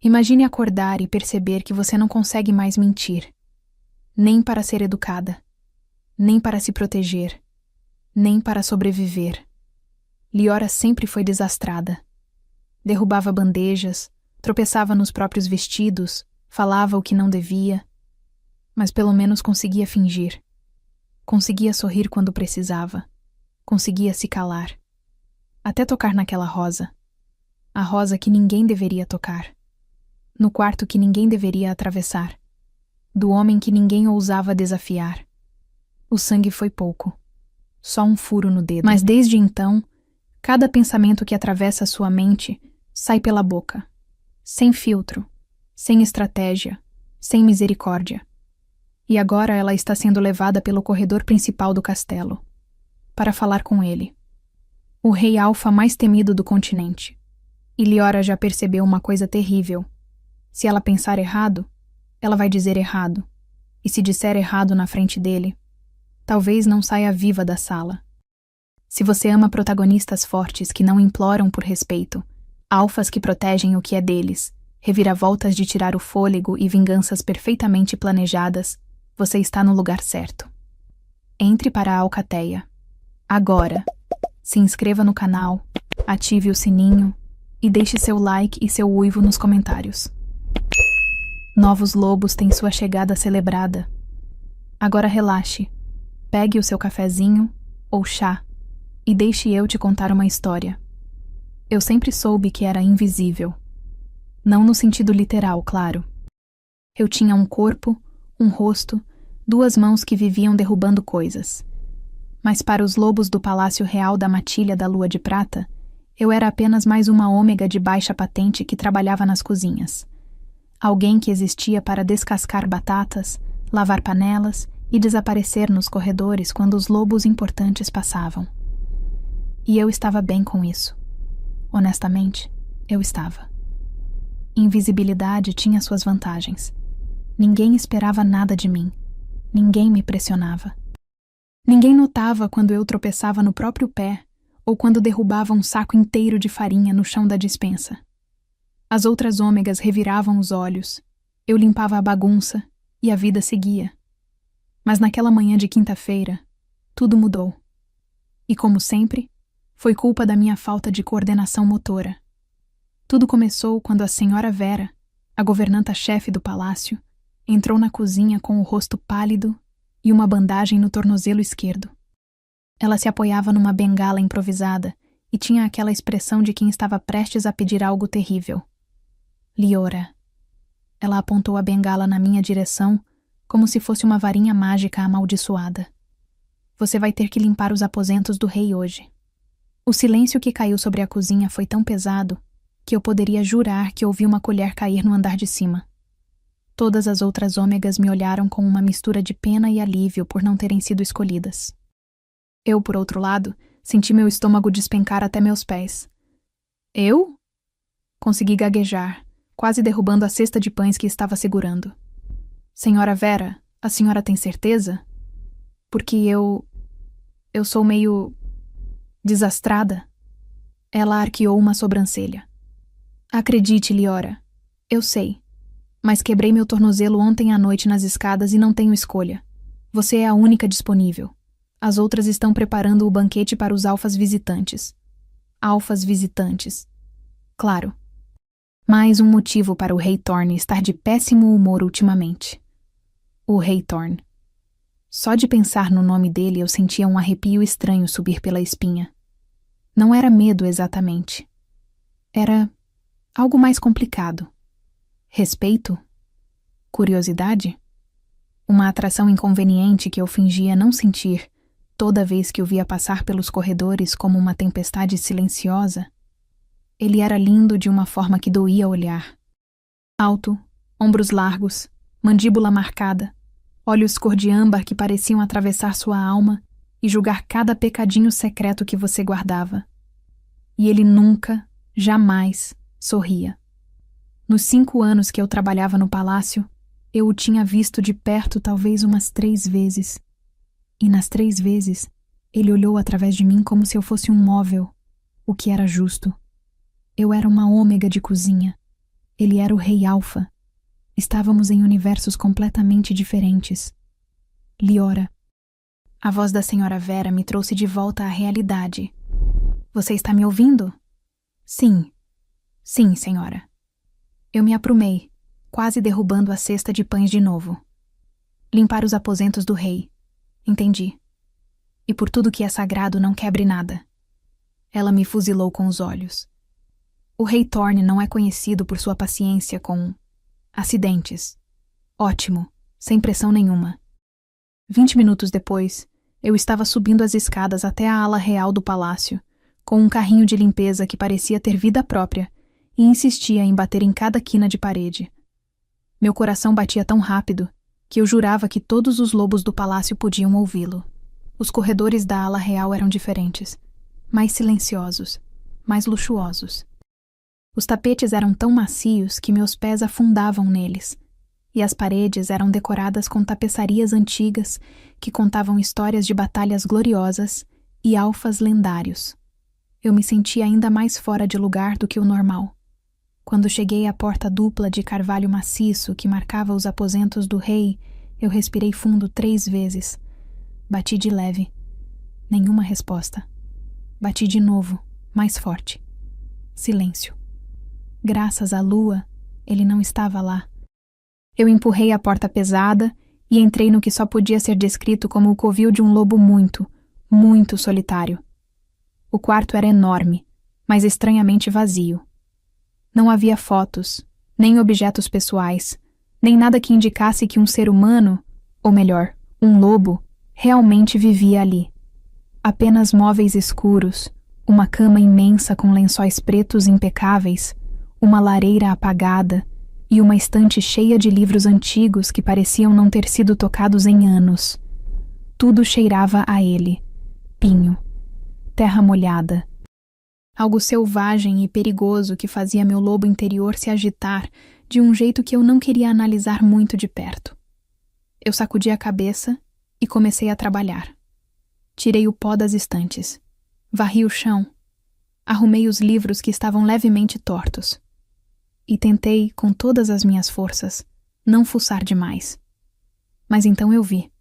Imagine acordar e perceber que você não consegue mais mentir, nem para ser educada, nem para se proteger, nem para sobreviver. Liora sempre foi desastrada. Derrubava bandejas, tropeçava nos próprios vestidos, falava o que não devia, mas pelo menos conseguia fingir. Conseguia sorrir quando precisava. Conseguia se calar. Até tocar naquela rosa. A rosa que ninguém deveria tocar. No quarto que ninguém deveria atravessar. Do homem que ninguém ousava desafiar. O sangue foi pouco. Só um furo no dedo. Mas desde então, cada pensamento que atravessa sua mente sai pela boca. Sem filtro. Sem estratégia. Sem misericórdia. E agora ela está sendo levada pelo corredor principal do castelo, para falar com ele, o rei alfa mais temido do continente. E Liora já percebeu uma coisa terrível. Se ela pensar errado, ela vai dizer errado. E se disser errado na frente dele, talvez não saia viva da sala. Se você ama protagonistas fortes que não imploram por respeito, alfas que protegem o que é deles, reviravoltas de tirar o fôlego e vinganças perfeitamente planejadas, você está no lugar certo. Entre para a Alcateia. Agora. Se inscreva no canal, ative o sininho e deixe seu like e seu uivo nos comentários. Novos lobos têm sua chegada celebrada. Agora relaxe, pegue o seu cafezinho ou chá e deixe eu te contar uma história. Eu sempre soube que era invisível. Não no sentido literal, claro. Eu tinha um corpo, um rosto, duas mãos que viviam derrubando coisas. Mas para os lobos do Palácio Real da Matilha da Lua de Prata, eu era apenas mais uma ômega de baixa patente que trabalhava nas cozinhas. Alguém que existia para descascar batatas, lavar panelas e desaparecer nos corredores quando os lobos importantes passavam. E eu estava bem com isso. Honestamente, eu estava. Invisibilidade tinha suas vantagens. Ninguém esperava nada de mim. Ninguém me pressionava. Ninguém notava quando eu tropeçava no próprio pé ou quando derrubava um saco inteiro de farinha no chão da despensa. As outras ômegas reviravam os olhos, eu limpava a bagunça e a vida seguia. Mas naquela manhã de quinta-feira, tudo mudou. E como sempre, foi culpa da minha falta de coordenação motora. Tudo começou quando a senhora Vera, a governanta-chefe do palácio, entrou na cozinha com o rosto pálido e uma bandagem no tornozelo esquerdo. Ela se apoiava numa bengala improvisada e tinha aquela expressão de quem estava prestes a pedir algo terrível. Liora. Ela apontou a bengala na minha direção como se fosse uma varinha mágica amaldiçoada. Você vai ter que limpar os aposentos do rei hoje. O silêncio que caiu sobre a cozinha foi tão pesado que eu poderia jurar que ouvi uma colher cair no andar de cima. Todas as outras ômegas me olharam com uma mistura de pena e alívio por não terem sido escolhidas. Eu, por outro lado, senti meu estômago despencar até meus pés. Eu? Consegui gaguejar, quase derrubando a cesta de pães que estava segurando. Senhora Vera, a senhora tem certeza? Porque eu sou meio desastrada. Ela arqueou uma sobrancelha. Acredite, Liora, eu sei. Mas quebrei meu tornozelo ontem à noite nas escadas e não tenho escolha. Você é a única disponível. As outras estão preparando o banquete para os alfas visitantes. Alfas visitantes. Claro. Mais um motivo para o Rei Thorne estar de péssimo humor ultimamente. O Rei Thorne. Só de pensar no nome dele eu sentia um arrepio estranho subir pela espinha. Não era medo exatamente. Era algo mais complicado. Respeito? Curiosidade? Uma atração inconveniente que eu fingia não sentir toda vez que o via passar pelos corredores como uma tempestade silenciosa. Ele era lindo de uma forma que doía olhar. Alto, ombros largos, mandíbula marcada, olhos cor de âmbar que pareciam atravessar sua alma e julgar cada pecadinho secreto que você guardava. E ele nunca, jamais, sorria. Nos 5 anos que eu trabalhava no palácio, eu o tinha visto de perto talvez umas 3 vezes. E nas 3 vezes, ele olhou através de mim como se eu fosse um móvel, o que era justo. Eu era uma ômega de cozinha. Ele era o Rei Alfa. Estávamos em universos completamente diferentes. Liora. A voz da Senhora Vera me trouxe de volta à realidade. Você está me ouvindo? Sim. Sim, senhora. Eu me aprumei, quase derrubando a cesta de pães de novo. Limpar os aposentos do rei. Entendi. E por tudo que é sagrado, não quebre nada. Ela me fuzilou com os olhos. O rei Thorne não é conhecido por sua paciência com acidentes. Ótimo, sem pressão nenhuma. 20 minutos depois, eu estava subindo as escadas até a ala real do palácio, com um carrinho de limpeza que parecia ter vida própria e insistia em bater em cada quina de parede. Meu coração batia tão rápido que eu jurava que todos os lobos do palácio podiam ouvi-lo. Os corredores da ala real eram diferentes, mais silenciosos, mais luxuosos. Os tapetes eram tão macios que meus pés afundavam neles, e as paredes eram decoradas com tapeçarias antigas que contavam histórias de batalhas gloriosas e alfas lendários. Eu me sentia ainda mais fora de lugar do que o normal. Quando cheguei à porta dupla de carvalho maciço que marcava os aposentos do rei, eu respirei fundo 3 vezes. Bati de leve. Nenhuma resposta. Bati de novo, mais forte. Silêncio. Graças à lua, ele não estava lá. Eu empurrei a porta pesada e entrei no que só podia ser descrito como o covil de um lobo muito, muito solitário. O quarto era enorme, mas estranhamente vazio. Não havia fotos, nem objetos pessoais, nem nada que indicasse que um ser humano, ou melhor, um lobo, realmente vivia ali. Apenas móveis escuros, uma cama imensa com lençóis pretos impecáveis, uma lareira apagada e uma estante cheia de livros antigos que pareciam não ter sido tocados em anos. Tudo cheirava a ele. Pinho. Terra molhada. Algo selvagem e perigoso que fazia meu lobo interior se agitar de um jeito que eu não queria analisar muito de perto. Eu sacudi a cabeça e comecei a trabalhar. Tirei o pó das estantes. Varri o chão. Arrumei os livros que estavam levemente tortos. E tentei, com todas as minhas forças, não fuçar demais. Mas então eu vi.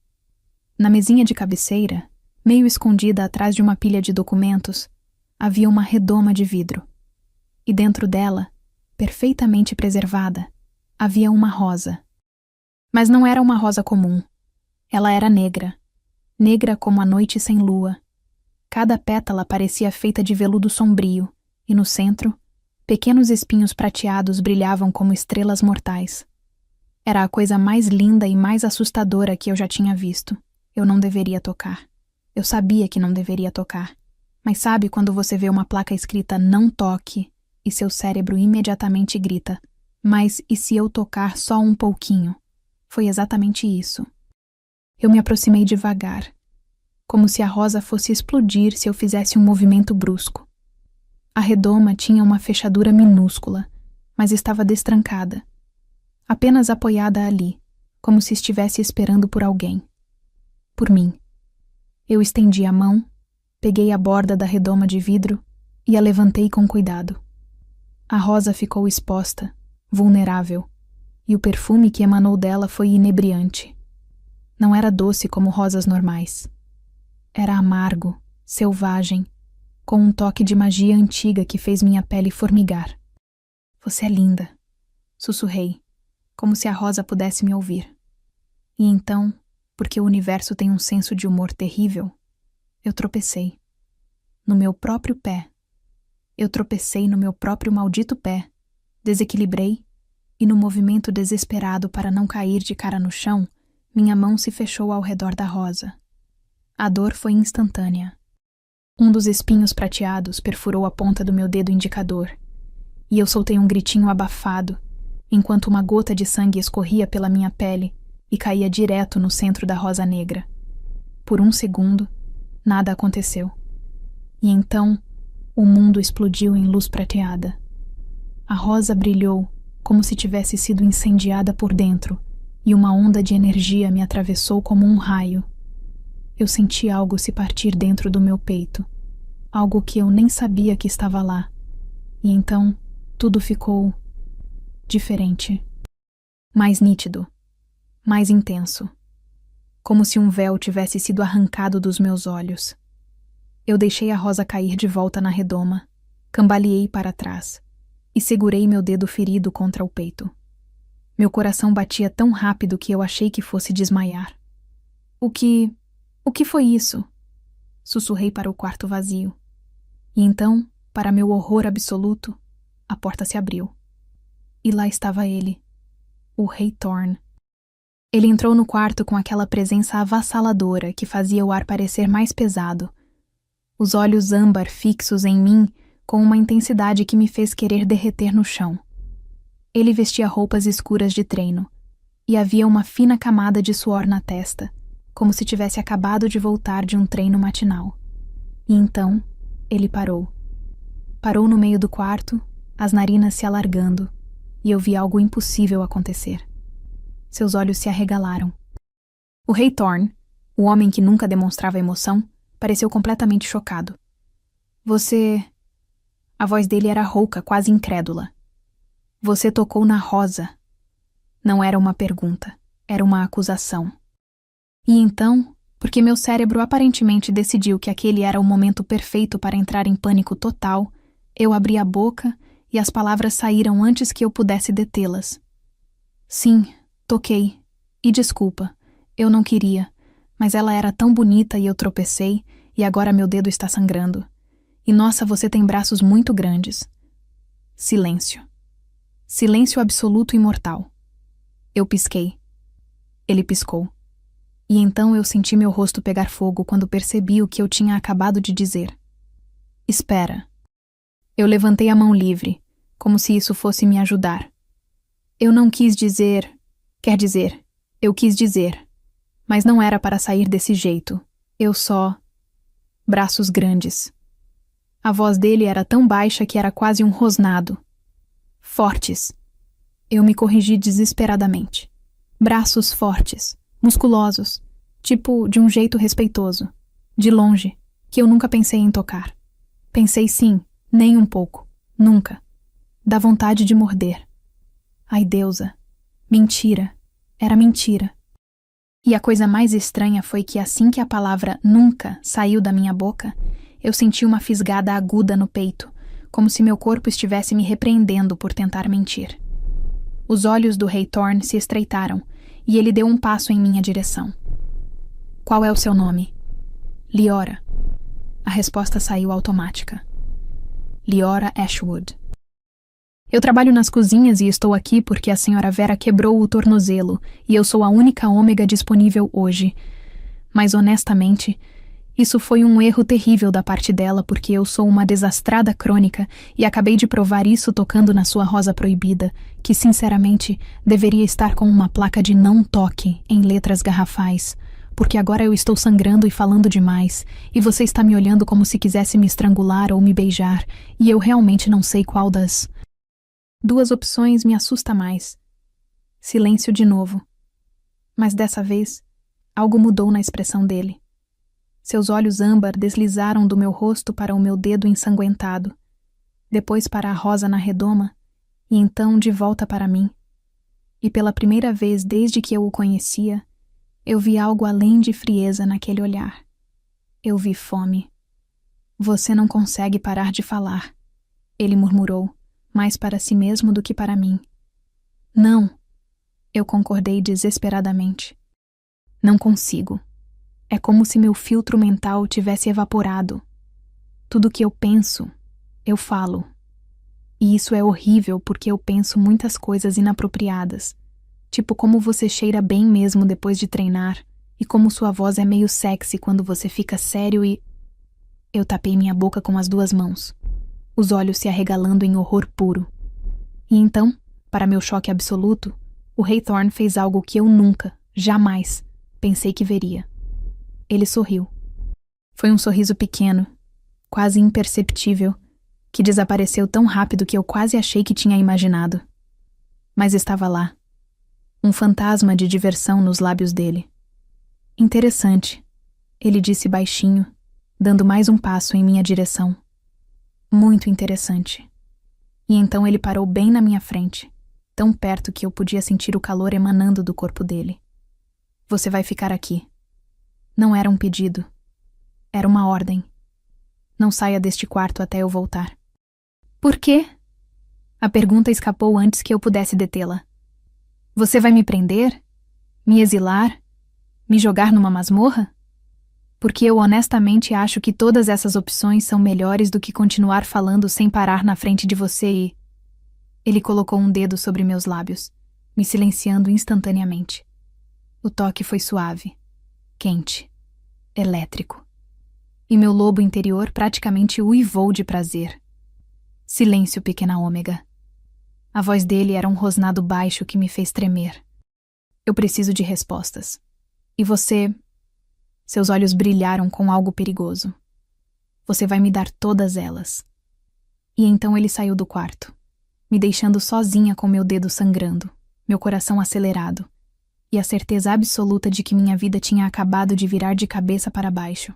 Na mesinha de cabeceira, meio escondida atrás de uma pilha de documentos, havia uma redoma de vidro. E dentro dela, perfeitamente preservada, havia uma rosa. Mas não era uma rosa comum. Ela era negra. Negra como a noite sem lua. Cada pétala parecia feita de veludo sombrio, e no centro, pequenos espinhos prateados brilhavam como estrelas mortais. Era a coisa mais linda e mais assustadora que eu já tinha visto. Eu não deveria tocar. Eu sabia que não deveria tocar. Mas sabe quando você vê uma placa escrita "não toque" e seu cérebro imediatamente grita: mas e se eu tocar só um pouquinho? Foi exatamente isso. Eu me aproximei devagar, como se a rosa fosse explodir se eu fizesse um movimento brusco. A redoma tinha uma fechadura minúscula, mas estava destrancada, apenas apoiada ali, como se estivesse esperando por alguém. Por mim. Eu estendi a mão, peguei a borda da redoma de vidro e a levantei com cuidado. A rosa ficou exposta, vulnerável, e o perfume que emanou dela foi inebriante. Não era doce como rosas normais. Era amargo, selvagem, com um toque de magia antiga que fez minha pele formigar. Você é linda, sussurrei, como se a rosa pudesse me ouvir. E então, porque o universo tem um senso de humor terrível, eu tropecei. No meu próprio pé. Eu tropecei no meu próprio maldito pé, desequilibrei, e no movimento desesperado para não cair de cara no chão, minha mão se fechou ao redor da rosa. A dor foi instantânea. Um dos espinhos prateados perfurou a ponta do meu dedo indicador, e eu soltei um gritinho abafado, enquanto uma gota de sangue escorria pela minha pele e caía direto no centro da rosa negra. Por um segundo, nada aconteceu. E então, o mundo explodiu em luz prateada. A rosa brilhou como se tivesse sido incendiada por dentro, e uma onda de energia me atravessou como um raio. Eu senti algo se partir dentro do meu peito, algo que eu nem sabia que estava lá. E então, tudo ficou diferente, mais nítido, mais intenso, como se um véu tivesse sido arrancado dos meus olhos. Eu deixei a rosa cair de volta na redoma, cambaleei para trás e segurei meu dedo ferido contra o peito. Meu coração batia tão rápido que eu achei que fosse desmaiar. O que foi isso? Sussurrei para o quarto vazio. E então, para meu horror absoluto, a porta se abriu. E lá estava ele, o Rei Thorn. Ele entrou no quarto com aquela presença avassaladora que fazia o ar parecer mais pesado. Os olhos âmbar fixos em mim com uma intensidade que me fez querer derreter no chão. Ele vestia roupas escuras de treino, e havia uma fina camada de suor na testa, como se tivesse acabado de voltar de um treino matinal. E então, ele parou. Parou no meio do quarto, as narinas se alargando, e eu vi algo impossível acontecer. Seus olhos se arregalaram. O Rei Thorn, o homem que nunca demonstrava emoção, pareceu completamente chocado. Você... A voz dele era rouca, quase incrédula. Você tocou na rosa. Não era uma pergunta, era uma acusação. E então, porque meu cérebro aparentemente decidiu que aquele era o momento perfeito para entrar em pânico total, eu abri a boca e as palavras saíram antes que eu pudesse detê-las. Sim, toquei. E desculpa, eu não queria, mas ela era tão bonita e eu tropecei, e agora meu dedo está sangrando. E nossa, você tem braços muito grandes. Silêncio. Silêncio absoluto e mortal. Eu pisquei. Ele piscou. E então eu senti meu rosto pegar fogo quando percebi o que eu tinha acabado de dizer. Espera. Eu levantei a mão livre, como se isso fosse me ajudar. Eu não quis dizer... Quer dizer, eu quis dizer. Mas não era para sair desse jeito. Eu só... Braços grandes. A voz dele era tão baixa que era quase um rosnado. Fortes. Eu me corrigi desesperadamente. Braços fortes, musculosos, tipo de um jeito respeitoso, de longe, que eu nunca pensei em tocar. Pensei sim, nem um pouco, nunca. Dá vontade de morder. Ai, deusa. Mentira. Era mentira. E a coisa mais estranha foi que assim que a palavra nunca saiu da minha boca, eu senti uma fisgada aguda no peito, como se meu corpo estivesse me repreendendo por tentar mentir. Os olhos do Rei Thorn se estreitaram, e ele deu um passo em minha direção. Qual é o seu nome? Liora. A resposta saiu automática. Liora Ashwood. Eu trabalho nas cozinhas e estou aqui porque a senhora Vera quebrou o tornozelo e eu sou a única ômega disponível hoje. Mas honestamente, isso foi um erro terrível da parte dela porque eu sou uma desastrada crônica e acabei de provar isso tocando na sua rosa proibida, que sinceramente deveria estar com uma placa de não toque em letras garrafais, porque agora eu estou sangrando e falando demais, e você está me olhando como se quisesse me estrangular ou me beijar, e eu realmente não sei qual das... Duas opções me assusta mais. Silêncio de novo. Mas dessa vez, algo mudou na expressão dele. Seus olhos âmbar deslizaram do meu rosto para o meu dedo ensanguentado, depois para a rosa na redoma, e então de volta para mim. E pela primeira vez desde que eu o conhecia, eu vi algo além de frieza naquele olhar. Eu vi fome. Você não consegue parar de falar, ele murmurou, mais para si mesmo do que para mim. Não, eu concordei desesperadamente. Não consigo. É como se meu filtro mental tivesse evaporado. Tudo que eu penso, eu falo. E isso é horrível porque eu penso muitas coisas inapropriadas, tipo como você cheira bem mesmo depois de treinar e como sua voz é meio sexy quando você fica sério e... Eu tapei minha boca com as duas mãos, os olhos se arregalando em horror puro. E então, para meu choque absoluto, o Rei Thorn fez algo que eu nunca, jamais, pensei que veria. Ele sorriu. Foi um sorriso pequeno, quase imperceptível, que desapareceu tão rápido que eu quase achei que tinha imaginado. Mas estava lá, um fantasma de diversão nos lábios dele. Interessante, ele disse baixinho, dando mais um passo em minha direção. Muito interessante. E então ele parou bem na minha frente, tão perto que eu podia sentir o calor emanando do corpo dele. Você vai ficar aqui. Não era um pedido. Era uma ordem. Não saia deste quarto até eu voltar. Por quê? A pergunta escapou antes que eu pudesse detê-la. Você vai me prender? Me exilar? Me jogar numa masmorra? Porque eu honestamente acho que todas essas opções são melhores do que continuar falando sem parar na frente de você e... Ele colocou um dedo sobre meus lábios, me silenciando instantaneamente. O toque foi suave, quente, elétrico. E meu lobo interior praticamente uivou de prazer. Silêncio, pequena ômega. A voz dele era um rosnado baixo que me fez tremer. Eu preciso de respostas. E você... Seus olhos brilharam com algo perigoso. Você vai me dar todas elas. E então ele saiu do quarto, me deixando sozinha com meu dedo sangrando, meu coração acelerado, e a certeza absoluta de que minha vida tinha acabado de virar de cabeça para baixo.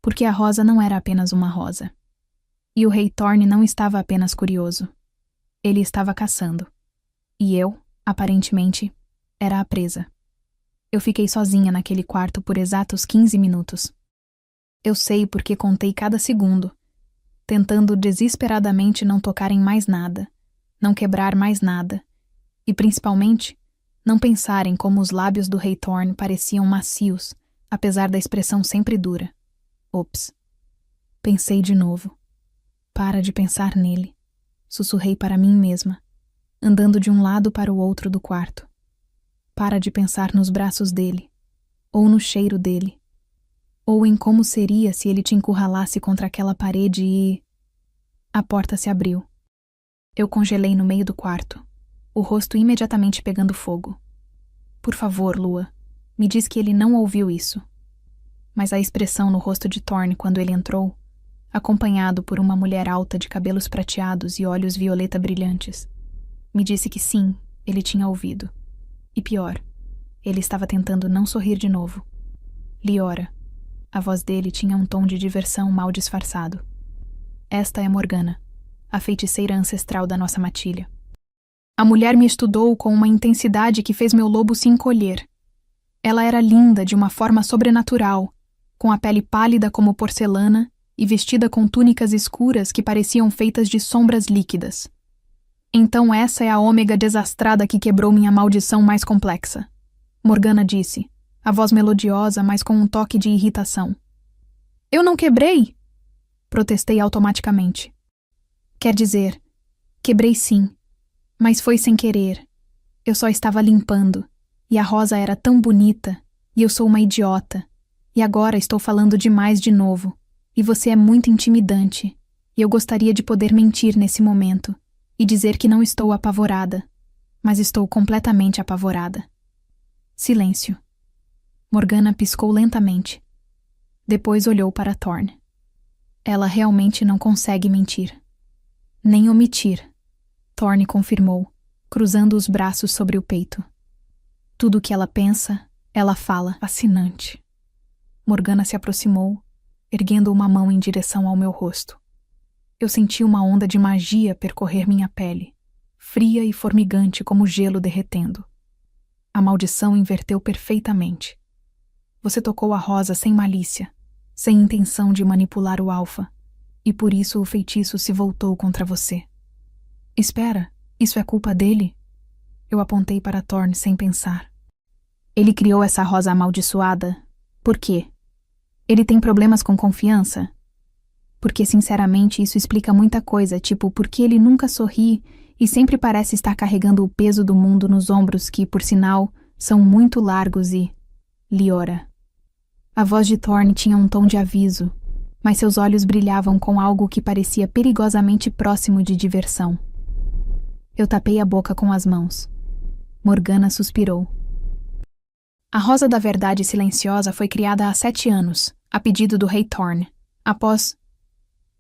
Porque a rosa não era apenas uma rosa. E o rei Thorne não estava apenas curioso. Ele estava caçando. E eu, aparentemente, era a presa. Eu fiquei sozinha naquele quarto por exatos 15 minutos. Eu sei porque contei cada segundo, tentando desesperadamente não tocar em mais nada, não quebrar mais nada, e principalmente, não pensar em como os lábios do rei Thorne pareciam macios, apesar da expressão sempre dura. Ops. Pensei de novo. Para de pensar nele, sussurrei para mim mesma, andando de um lado para o outro do quarto. Para de pensar nos braços dele, ou no cheiro dele, ou em como seria se ele te encurralasse contra aquela parede e... A porta se abriu. Eu congelei no meio do quarto, o rosto imediatamente pegando fogo. Por favor, Lua, me diz que ele não ouviu isso. Mas a expressão no rosto de Thorne quando ele entrou, acompanhado por uma mulher alta de cabelos prateados e olhos violeta brilhantes, me disse que sim, ele tinha ouvido. E pior, ele estava tentando não sorrir de novo. Liora. A voz dele tinha um tom de diversão mal disfarçado. Esta é Morgana, a feiticeira ancestral da nossa matilha. A mulher me estudou com uma intensidade que fez meu lobo se encolher. Ela era linda de uma forma sobrenatural, com a pele pálida como porcelana e vestida com túnicas escuras que pareciam feitas de sombras líquidas. Então essa é a ômega desastrada que quebrou minha maldição mais complexa. Morgana disse, a voz melodiosa, mas com um toque de irritação. Eu não quebrei! Protestei automaticamente. Quer dizer, quebrei sim, mas foi sem querer. Eu só estava limpando, e a rosa era tão bonita, e eu sou uma idiota, e agora estou falando demais de novo, e você é muito intimidante, e eu gostaria de poder mentir nesse momento. E dizer que não estou apavorada, mas estou completamente apavorada. Silêncio. Morgana piscou lentamente. Depois olhou para Thorne. Ela realmente não consegue mentir. Nem omitir, Thorne confirmou, cruzando os braços sobre o peito. Tudo o que ela pensa, ela fala. Fascinante. Morgana se aproximou, erguendo uma mão em direção ao meu rosto. Eu senti uma onda de magia percorrer minha pele, fria e formigante como gelo derretendo. A maldição inverteu perfeitamente. Você tocou a rosa sem malícia, sem intenção de manipular o alfa, e por isso o feitiço se voltou contra você. Espera, isso é culpa dele? Eu apontei para Thorne sem pensar. Ele criou essa rosa amaldiçoada? Por quê? Ele tem problemas com confiança? Porque, sinceramente, isso explica muita coisa, tipo, por que ele nunca sorri e sempre parece estar carregando o peso do mundo nos ombros que, por sinal, são muito largos e... Liora. A voz de Thorne tinha um tom de aviso, mas seus olhos brilhavam com algo que parecia perigosamente próximo de diversão. Eu tapei a boca com as mãos. Morgana suspirou. A Rosa da Verdade Silenciosa foi criada há 7 anos, a pedido do rei Thorne, após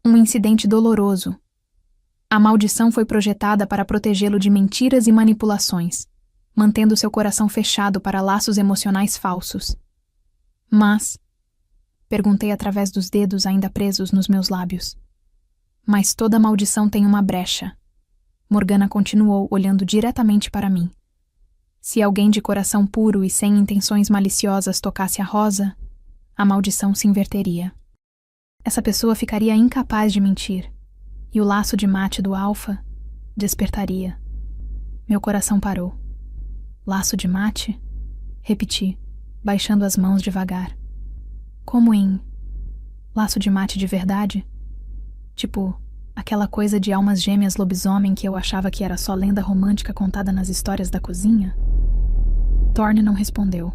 um incidente doloroso. A maldição foi projetada para protegê-lo de mentiras e manipulações, mantendo seu coração fechado para laços emocionais falsos. Mas... Perguntei através dos dedos ainda presos nos meus lábios. Mas toda maldição tem uma brecha. Morgana continuou, olhando diretamente para mim. Se alguém de coração puro e sem intenções maliciosas tocasse a rosa, a maldição se inverteria. Essa pessoa ficaria incapaz de mentir, e o laço de mate do Alfa despertaria. Meu coração parou. Laço de mate? Repeti, baixando as mãos devagar. Como em laço de mate de verdade? Tipo, aquela coisa de almas gêmeas lobisomem que eu achava que era só lenda romântica contada nas histórias da cozinha? Thorne não respondeu,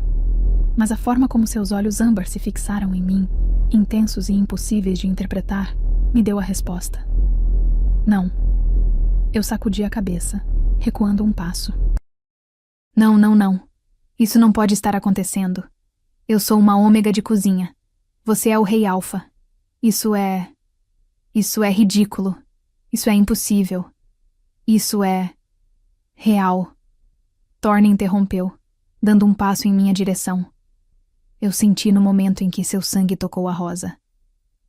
mas a forma como seus olhos âmbar se fixaram em mim, intensos e impossíveis de interpretar, me deu a resposta. Não. Eu sacudi a cabeça, recuando um passo. Não, não, não. Isso não pode estar acontecendo. Eu sou uma ômega de cozinha. Você é o rei Alfa. Isso é ridículo. Isso é impossível. Isso é real. Thorne interrompeu, dando um passo em minha direção. Eu senti no momento em que seu sangue tocou a rosa.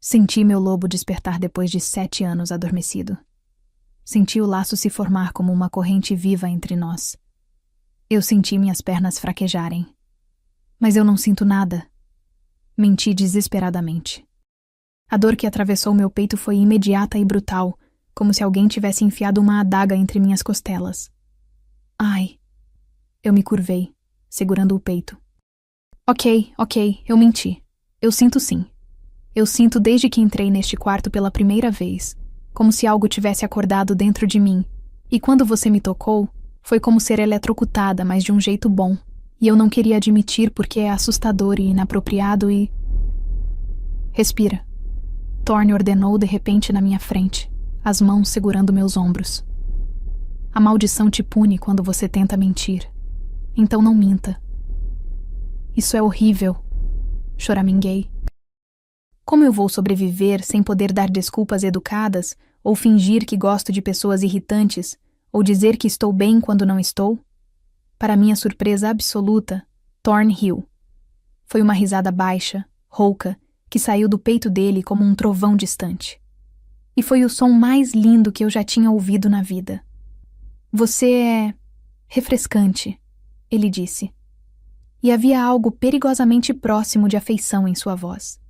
Senti meu lobo despertar depois de 7 anos adormecido. Senti o laço se formar como uma corrente viva entre nós. Eu senti minhas pernas fraquejarem. Mas eu não sinto nada. Menti desesperadamente. A dor que atravessou meu peito foi imediata e brutal, como se alguém tivesse enfiado uma adaga entre minhas costelas. Ai! Eu me curvei, segurando o peito. Ok, eu menti. Eu sinto sim. Eu sinto desde que entrei neste quarto pela primeira vez, como se algo tivesse acordado dentro de mim, e quando você me tocou, foi como ser eletrocutada, mas de um jeito bom, e eu não queria admitir porque é assustador e inapropriado e... Respira. Thorne ordenou de repente na minha frente, as mãos segurando meus ombros. A maldição te pune quando você tenta mentir. Então não minta. Isso é horrível, choraminguei. Como eu vou sobreviver sem poder dar desculpas educadas, ou fingir que gosto de pessoas irritantes, ou dizer que estou bem quando não estou? Para minha surpresa absoluta, Thorne riu. Foi uma risada baixa, rouca, que saiu do peito dele como um trovão distante. E foi o som mais lindo que eu já tinha ouvido na vida. Você é refrescante, ele disse. E havia algo perigosamente próximo de afeição em sua voz.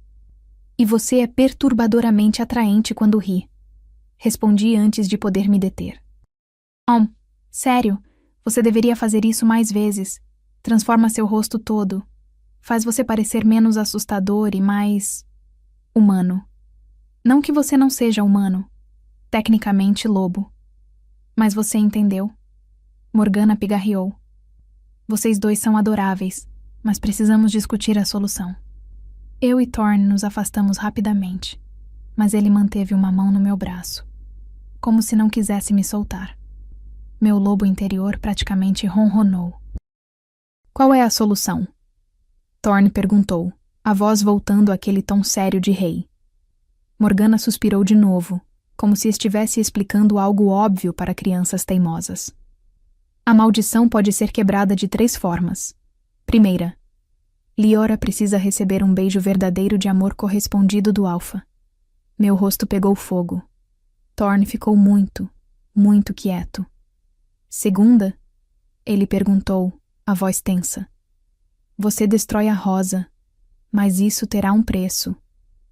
E você é perturbadoramente atraente quando ri. Respondi antes de poder me deter. Sério, você deveria fazer isso mais vezes. Transforma seu rosto todo. Faz você parecer menos assustador e mais... humano. Não que você não seja humano. Tecnicamente, lobo. Mas você entendeu. Morgana pigarreou. Vocês dois são adoráveis, mas precisamos discutir a solução. Eu e Thorne nos afastamos rapidamente, mas ele manteve uma mão no meu braço, como se não quisesse me soltar. Meu lobo interior praticamente ronronou. Qual é a solução? Thorne perguntou, a voz voltando àquele tom sério de rei. Morgana suspirou de novo, como se estivesse explicando algo óbvio para crianças teimosas. A maldição pode ser quebrada de 3 formas. Primeira, Liora precisa receber um beijo verdadeiro de amor correspondido do Alfa. Meu rosto pegou fogo. Thorne ficou muito, muito quieto. Segunda, ele perguntou, a voz tensa. Você destrói a rosa, mas isso terá um preço.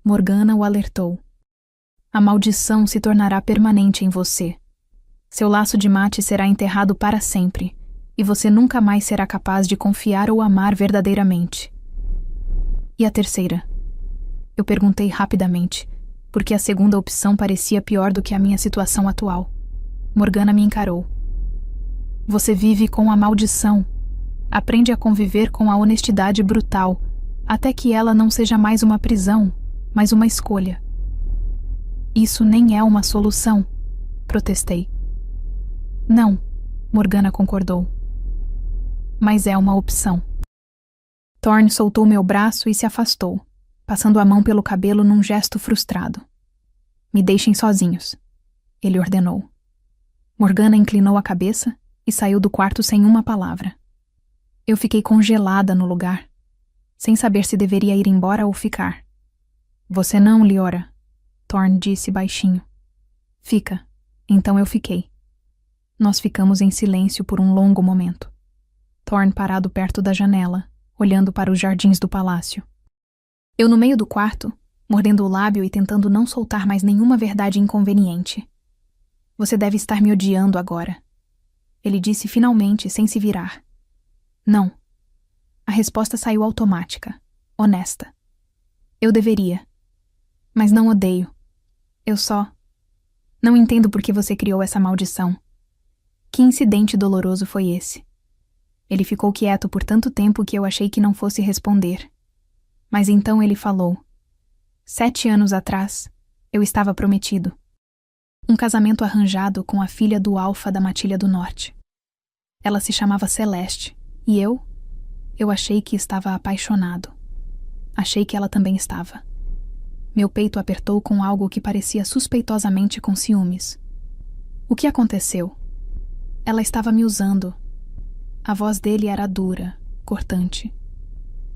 Morgana o alertou. A maldição se tornará permanente em você. Seu laço de mate será enterrado para sempre, e você nunca mais será capaz de confiar ou amar verdadeiramente. E a terceira? Eu perguntei rapidamente, porque a segunda opção parecia pior do que a minha situação atual. Morgana me encarou. Você vive com a maldição. Aprende a conviver com a honestidade brutal, até que ela não seja mais uma prisão, mas uma escolha. Isso nem é uma solução, protestei. Não, Morgana concordou. Mas é uma opção. Thorne soltou meu braço e se afastou, passando a mão pelo cabelo num gesto frustrado. Me deixem sozinhos, ele ordenou. Morgana inclinou a cabeça e saiu do quarto sem uma palavra. Eu fiquei congelada no lugar, sem saber se deveria ir embora ou ficar. Você não, Liora, Thorne disse baixinho. Fica. Então eu fiquei. Nós ficamos em silêncio por um longo momento. Thorne parado perto da janela, olhando para os jardins do palácio. Eu no meio do quarto, mordendo o lábio e tentando não soltar mais nenhuma verdade inconveniente. Você deve estar me odiando agora. Ele disse finalmente, sem se virar. Não. A resposta saiu automática, honesta. Eu deveria. Mas não odeio. Eu só... Não entendo por que você criou essa maldição. Que incidente doloroso foi esse? Ele ficou quieto por tanto tempo que eu achei que não fosse responder. Mas então ele falou. 7 anos atrás, eu estava prometido. Um casamento arranjado com a filha do Alfa da Matilha do Norte. Ela se chamava Celeste, e eu achei que estava apaixonado. Achei que ela também estava. Meu peito apertou com algo que parecia suspeitosamente com ciúmes. O que aconteceu? Ela estava me usando. A voz dele era dura, cortante.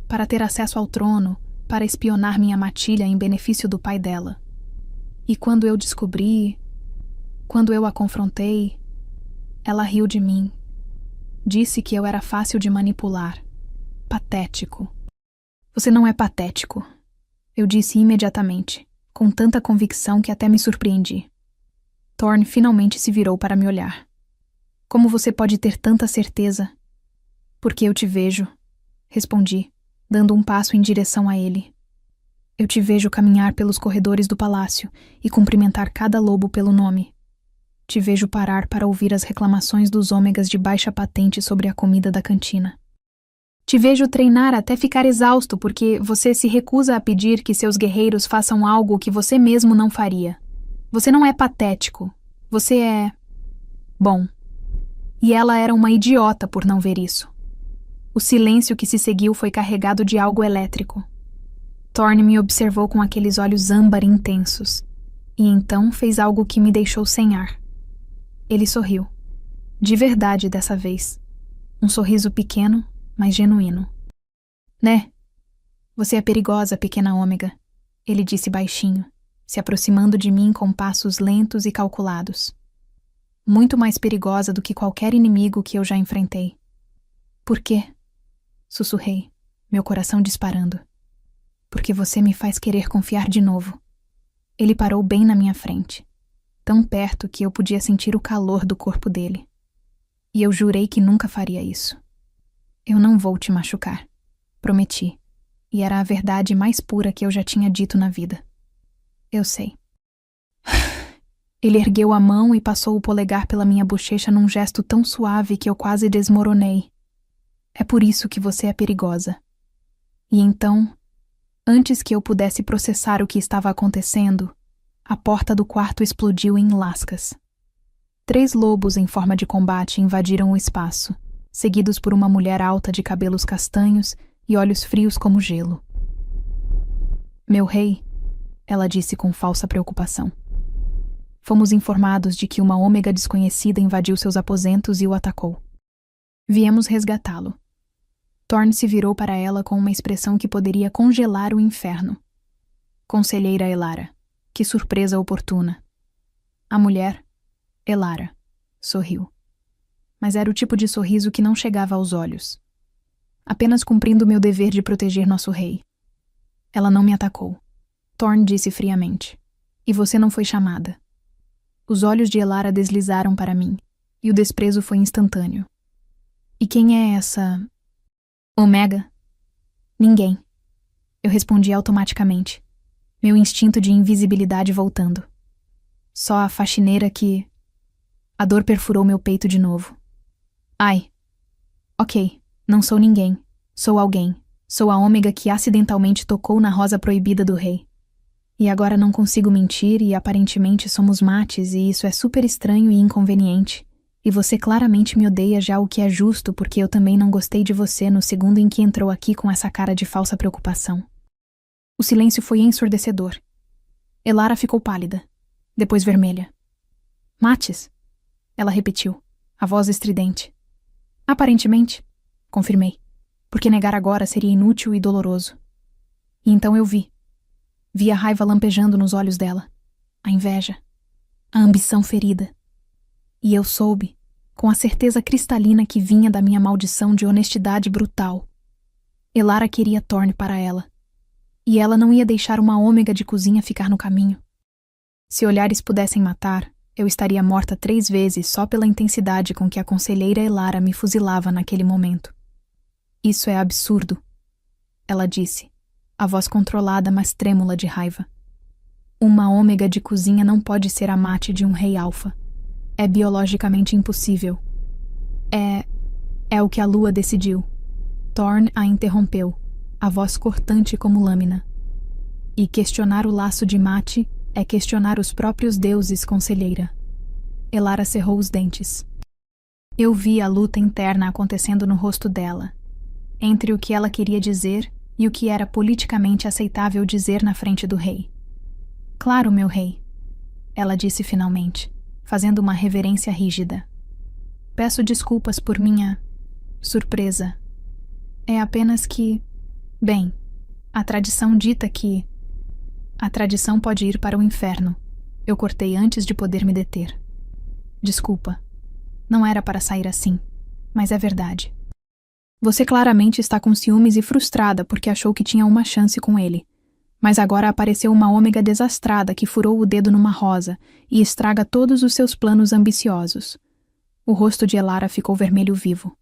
Para ter acesso ao trono, para espionar minha matilha em benefício do pai dela. E quando eu descobri, quando eu a confrontei, ela riu de mim. Disse que eu era fácil de manipular. Patético. Você não é patético. Eu disse imediatamente, com tanta convicção que até me surpreendi. Thorne finalmente se virou para me olhar. Como você pode ter tanta certeza? Porque eu te vejo, respondi, dando um passo em direção a ele. Eu te vejo caminhar pelos corredores do palácio e cumprimentar cada lobo pelo nome. Te vejo parar para ouvir as reclamações dos ômegas de baixa patente sobre a comida da cantina. Te vejo treinar até ficar exausto porque você se recusa a pedir que seus guerreiros façam algo que você mesmo não faria. Você não é patético. Você é... bom. E ela era uma idiota por não ver isso. O silêncio que se seguiu foi carregado de algo elétrico. Thorne me observou com aqueles olhos âmbar intensos, e então fez algo que me deixou sem ar. Ele sorriu. De verdade dessa vez. Um sorriso pequeno, mas genuíno. Né? Você é perigosa, pequena ômega, ele disse baixinho, se aproximando de mim com passos lentos e calculados. Muito mais perigosa do que qualquer inimigo que eu já enfrentei. Por quê? Sussurrei, meu coração disparando. Porque você me faz querer confiar de novo. Ele parou bem na minha frente, tão perto que eu podia sentir o calor do corpo dele. E eu jurei que nunca faria isso. Eu não vou te machucar, prometi, e era a verdade mais pura que eu já tinha dito na vida. Eu sei. Ele ergueu a mão e passou o polegar pela minha bochecha num gesto tão suave que eu quase desmoronei. É por isso que você é perigosa. E então, antes que eu pudesse processar o que estava acontecendo, a porta do quarto explodiu em lascas. 3 lobos em forma de combate invadiram o espaço, seguidos por uma mulher alta de cabelos castanhos e olhos frios como gelo. Meu rei, ela disse com falsa preocupação. Fomos informados de que uma ômega desconhecida invadiu seus aposentos e o atacou. Viemos resgatá-lo. Thorne se virou para ela com uma expressão que poderia congelar o inferno. Conselheira Elara, que surpresa oportuna. A mulher, Elara, sorriu. Mas era o tipo de sorriso que não chegava aos olhos. Apenas cumprindo meu dever de proteger nosso rei. Ela não me atacou. Thorne disse friamente. E você não foi chamada. Os olhos de Elara deslizaram para mim, e o desprezo foi instantâneo. E quem é essa... Omega? Ninguém. Eu respondi automaticamente, meu instinto de invisibilidade voltando. Só a faxineira que... A dor perfurou meu peito de novo. Ai. Ok, não sou ninguém. Sou alguém. Sou a ômega que acidentalmente tocou na rosa proibida do rei. E agora não consigo mentir e aparentemente somos mates e isso é super estranho e inconveniente. E você claramente me odeia já, o que é justo porque eu também não gostei de você no segundo em que entrou aqui com essa cara de falsa preocupação. O silêncio foi ensurdecedor. Elara ficou pálida, depois vermelha. Mates? Ela repetiu, a voz estridente. Aparentemente, confirmei, porque negar agora seria inútil e doloroso. E então eu vi. Vi a raiva lampejando nos olhos dela, a inveja, a ambição ferida. E eu soube, com a certeza cristalina que vinha da minha maldição de honestidade brutal. Elara queria Thorne para ela, e ela não ia deixar uma ômega de cozinha ficar no caminho. Se olhares pudessem matar, eu estaria morta 3 vezes só pela intensidade com que a conselheira Elara me fuzilava naquele momento. Isso é absurdo, ela disse, a voz controlada mas trêmula de raiva. Uma ômega de cozinha não pode ser amante de um rei alfa. É biologicamente impossível. É o que a lua decidiu. Thorne a interrompeu, a voz cortante como lâmina. E questionar o laço de mate é questionar os próprios deuses, conselheira. Elara cerrou os dentes. Eu vi a luta interna acontecendo no rosto dela, entre o que ela queria dizer e o que era politicamente aceitável dizer na frente do rei. Claro, meu rei, ela disse finalmente, fazendo uma reverência rígida. Peço desculpas por minha surpresa. É apenas que, bem, a tradição dita que a tradição pode ir para o inferno. Eu cortei antes de poder me deter. Desculpa. Não era para sair assim, mas é verdade. Você claramente está com ciúmes e frustrada porque achou que tinha uma chance com ele. Mas agora apareceu uma ômega desastrada que furou o dedo numa rosa e estraga todos os seus planos ambiciosos. O rosto de Elara ficou vermelho vivo.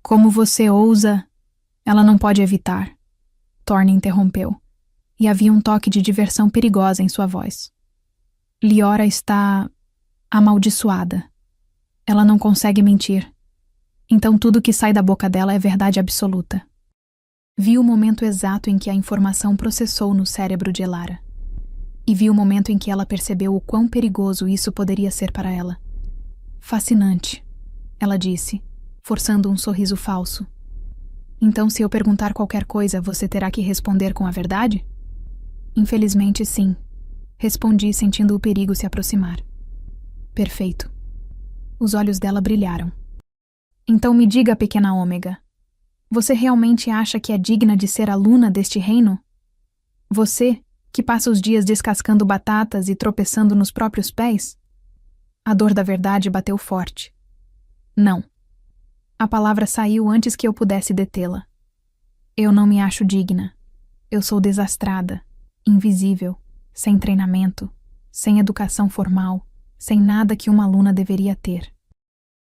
Como você ousa? Ela não pode evitar. Thorne interrompeu. E havia um toque de diversão perigosa em sua voz. Liora está amaldiçoada. Ela não consegue mentir. Então tudo que sai da boca dela é verdade absoluta. Vi o momento exato em que a informação processou no cérebro de Elara. E vi o momento em que ela percebeu o quão perigoso isso poderia ser para ela. Fascinante, ela disse, forçando um sorriso falso. Então, se eu perguntar qualquer coisa, você terá que responder com a verdade? Infelizmente, sim. Respondi, sentindo o perigo se aproximar. Perfeito. Os olhos dela brilharam. Então me diga, pequena ômega, você realmente acha que é digna de ser aluna deste reino? Você, que passa os dias descascando batatas e tropeçando nos próprios pés? A dor da verdade bateu forte. Não. A palavra saiu antes que eu pudesse detê-la. Eu não me acho digna. Eu sou desastrada, invisível, sem treinamento, sem educação formal, sem nada que uma aluna deveria ter.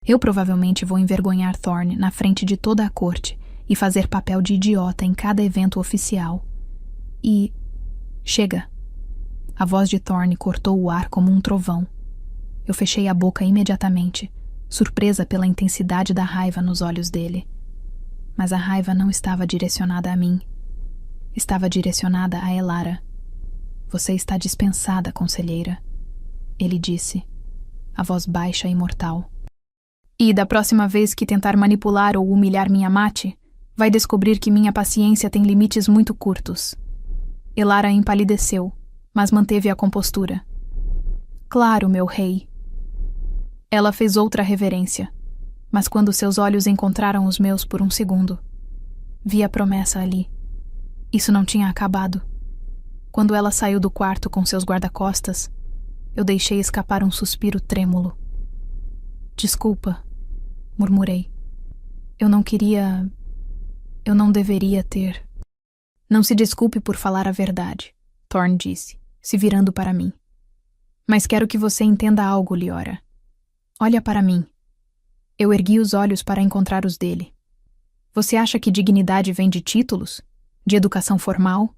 Eu provavelmente vou envergonhar Thorne na frente de toda a corte e fazer papel de idiota em cada evento oficial. E... chega. A voz de Thorne cortou o ar como um trovão. Eu fechei a boca imediatamente, surpresa pela intensidade da raiva nos olhos dele. Mas a raiva não estava direcionada a mim. Estava direcionada a Elara. Você está dispensada, conselheira, ele disse, a voz baixa e mortal. E da próxima vez que tentar manipular ou humilhar minha mate, vai descobrir que minha paciência tem limites muito curtos. Elara empalideceu, mas manteve a compostura. Claro, meu rei. Ela fez outra reverência, mas quando seus olhos encontraram os meus por um segundo, vi a promessa ali. Isso não tinha acabado. Quando ela saiu do quarto com seus guarda-costas, eu deixei escapar um suspiro trêmulo. Desculpa, murmurei. Eu não deveria ter. Não se desculpe por falar a verdade, Thorne disse, se virando para mim. Mas quero que você entenda algo, Liora. Olha para mim. Eu ergui os olhos para encontrar os dele. Você acha que dignidade vem de títulos? De educação formal?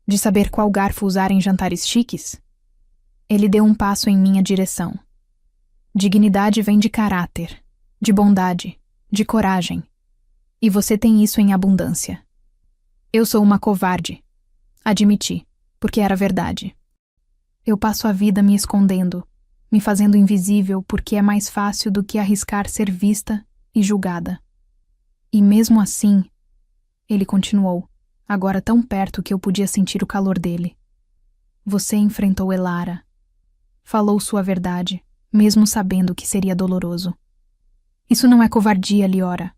De saber qual garfo usar em jantares chiques? Ele deu um passo em minha direção. Dignidade vem de caráter, de bondade, de coragem. E você tem isso em abundância. Eu sou uma covarde. Admiti, porque era verdade. Eu passo a vida me escondendo, me fazendo invisível porque é mais fácil do que arriscar ser vista e julgada. E mesmo assim, ele continuou, agora tão perto que eu podia sentir o calor dele. Você enfrentou Elara. Falou sua verdade, mesmo sabendo que seria doloroso. Isso não é covardia, Liora.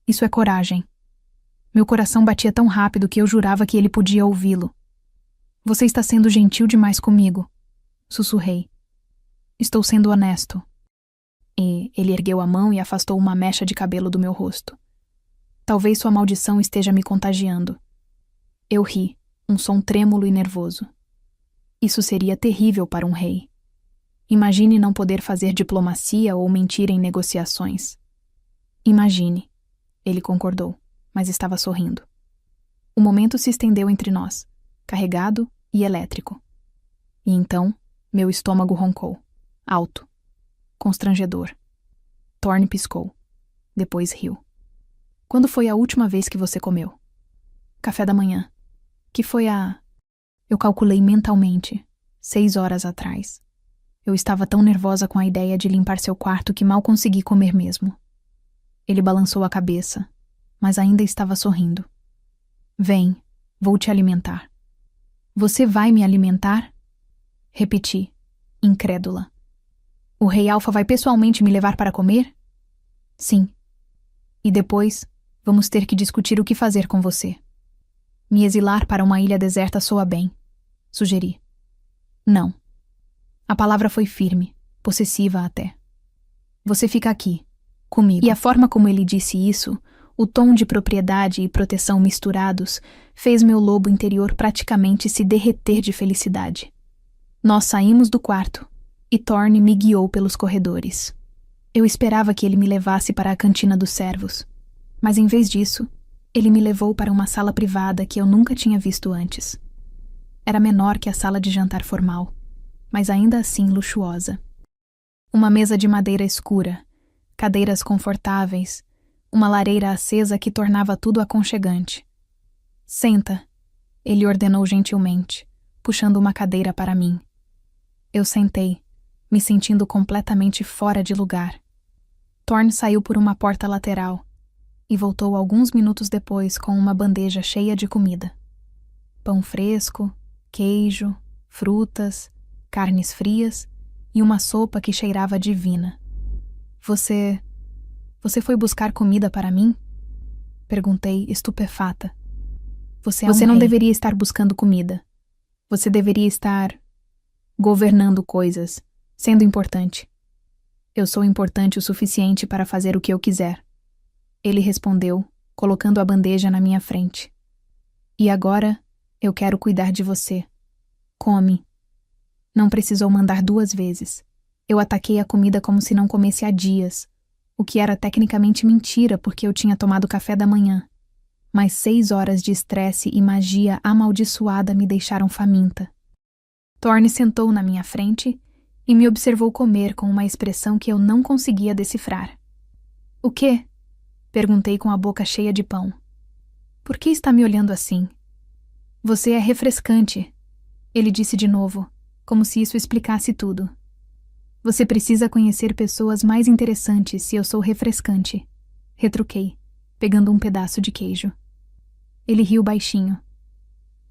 Isso é coragem. Meu coração batia tão rápido que eu jurava que ele podia ouvi-lo. Você está sendo gentil demais comigo, sussurrei. Estou sendo honesto. E ele ergueu a mão e afastou uma mecha de cabelo do meu rosto. Talvez sua maldição esteja me contagiando. Eu ri, um som trêmulo e nervoso. Isso seria terrível para um rei. Imagine não poder fazer diplomacia ou mentir em negociações. Imagine. Ele concordou, mas estava sorrindo. O momento se estendeu entre nós, carregado e elétrico. E então, meu estômago roncou, alto, constrangedor. Thorne piscou. Depois riu. Quando foi a última vez que você comeu? Café da manhã. Que foi a... Eu calculei mentalmente, 6 horas atrás. Eu estava tão nervosa com a ideia de limpar seu quarto que mal consegui comer mesmo. Ele balançou a cabeça, mas ainda estava sorrindo. Vem, vou te alimentar. Você vai me alimentar? Repeti, incrédula. O Rei Alfa vai pessoalmente me levar para comer? Sim. E depois, vamos ter que discutir o que fazer com você. Me exilar para uma ilha deserta soa bem, sugeri. Não. A palavra foi firme, possessiva até. Você fica aqui, comigo. E a forma como ele disse isso, o tom de propriedade e proteção misturados, fez meu lobo interior praticamente se derreter de felicidade. Nós saímos do quarto, e Thorne me guiou pelos corredores. Eu esperava que ele me levasse para a cantina dos servos, mas em vez disso, ele me levou para uma sala privada que eu nunca tinha visto antes. Era menor que a sala de jantar formal, mas ainda assim luxuosa. Uma mesa de madeira escura, cadeiras confortáveis, uma lareira acesa que tornava tudo aconchegante. Senta, ele ordenou gentilmente, puxando uma cadeira para mim. Eu sentei, me sentindo completamente fora de lugar. Thorne saiu por uma porta lateral e voltou alguns minutos depois com uma bandeja cheia de comida. Pão fresco, queijo, frutas, carnes frias e uma sopa que cheirava divina. Você foi buscar comida para mim? Perguntei, estupefata. Você não deveria estar buscando comida. Você deveria estar governando coisas, sendo importante. Eu sou importante o suficiente para fazer o que eu quiser. Ele respondeu, colocando a bandeja na minha frente. E agora, eu quero cuidar de você. Come. Não precisou mandar 2 vezes. Eu ataquei a comida como se não comesse há dias, o que era tecnicamente mentira porque eu tinha tomado café da manhã. Mas 6 horas de estresse e magia amaldiçoada me deixaram faminta. Thorne sentou na minha frente e me observou comer com uma expressão que eu não conseguia decifrar. O quê? Perguntei com a boca cheia de pão. Por que está me olhando assim? Você é refrescante, ele disse de novo, como se isso explicasse tudo. Você precisa conhecer pessoas mais interessantes se eu sou refrescante, retruquei, pegando um pedaço de queijo. Ele riu baixinho.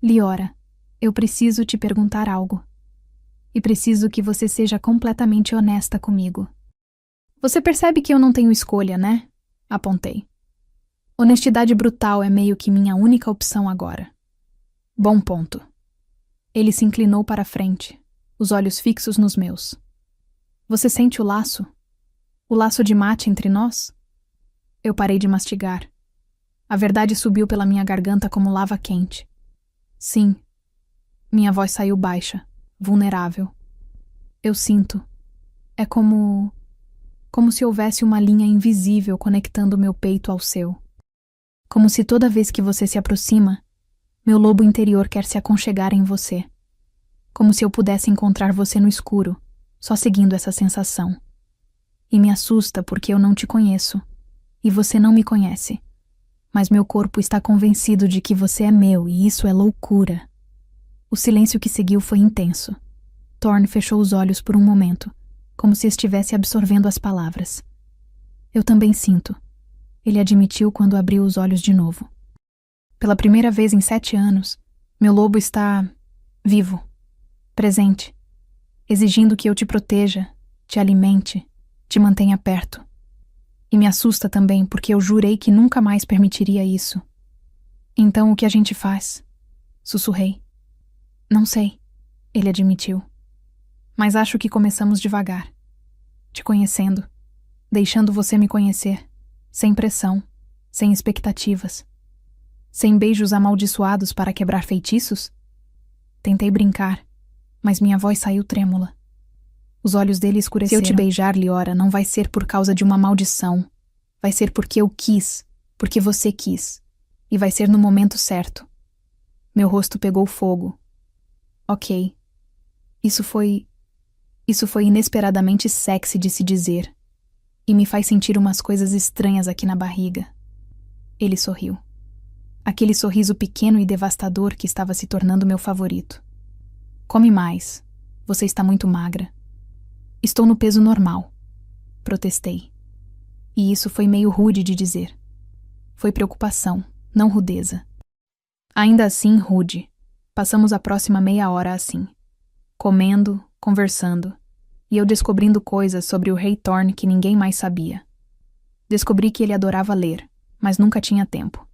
Liora, eu preciso te perguntar algo. E preciso que você seja completamente honesta comigo. Você percebe que eu não tenho escolha, né? Apontei. Honestidade brutal é meio que minha única opção agora. Bom ponto. Ele se inclinou para a frente, os olhos fixos nos meus. Você sente o laço? O laço de mate entre nós? Eu parei de mastigar. A verdade subiu pela minha garganta como lava quente. Sim. Minha voz saiu baixa, vulnerável. Eu sinto. É como se houvesse uma linha invisível conectando meu peito ao seu. Como se toda vez que você se aproxima, meu lobo interior quer se aconchegar em você. Como se eu pudesse encontrar você no escuro, só seguindo essa sensação. E me assusta porque eu não te conheço, e você não me conhece. Mas meu corpo está convencido de que você é meu, e isso é loucura. O silêncio que seguiu foi intenso. Thorne fechou os olhos por um momento, como se estivesse absorvendo as palavras. Eu também sinto, ele admitiu quando abriu os olhos de novo. Pela primeira vez em 7 anos, meu lobo está vivo, presente, exigindo que eu te proteja, te alimente, te mantenha perto. E me assusta também porque eu jurei que nunca mais permitiria isso. Então o que a gente faz? Sussurrei. Não sei, ele admitiu. Mas acho que começamos devagar, te conhecendo, deixando você me conhecer, sem pressão, sem expectativas, sem beijos amaldiçoados para quebrar feitiços? Tentei brincar, mas minha voz saiu trêmula. Os olhos dele escureceram. Se eu te beijar, Liora, não vai ser por causa de uma maldição. Vai ser porque eu quis, porque você quis. E vai ser no momento certo. Meu rosto pegou fogo. Ok. Isso foi inesperadamente sexy de se dizer. E me faz sentir umas coisas estranhas aqui na barriga. Ele sorriu. Aquele sorriso pequeno e devastador que estava se tornando meu favorito. Come mais. Você está muito magra. Estou no peso normal. Protestei. E isso foi meio rude de dizer. Foi preocupação, não rudeza. Ainda assim, rude. Passamos a próxima meia hora assim. Comendo, conversando. E eu descobrindo coisas sobre o Rei Thorn que ninguém mais sabia. Descobri que ele adorava ler, mas nunca tinha tempo.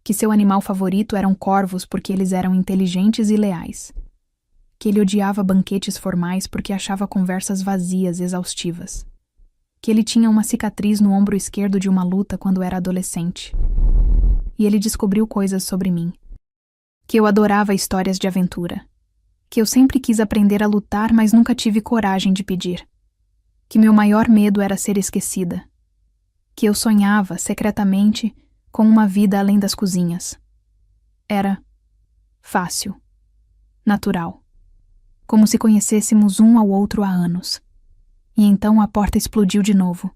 Que seu animal favorito eram corvos porque eles eram inteligentes e leais. Que ele odiava banquetes formais porque achava conversas vazias, exaustivas. Que ele tinha uma cicatriz no ombro esquerdo de uma luta quando era adolescente. E ele descobriu coisas sobre mim. Que eu adorava histórias de aventura. Que eu sempre quis aprender a lutar, mas nunca tive coragem de pedir. Que meu maior medo era ser esquecida. Que eu sonhava, secretamente, com uma vida além das cozinhas. Era fácil. Natural. Como se conhecêssemos um ao outro há anos. E então a porta explodiu de novo.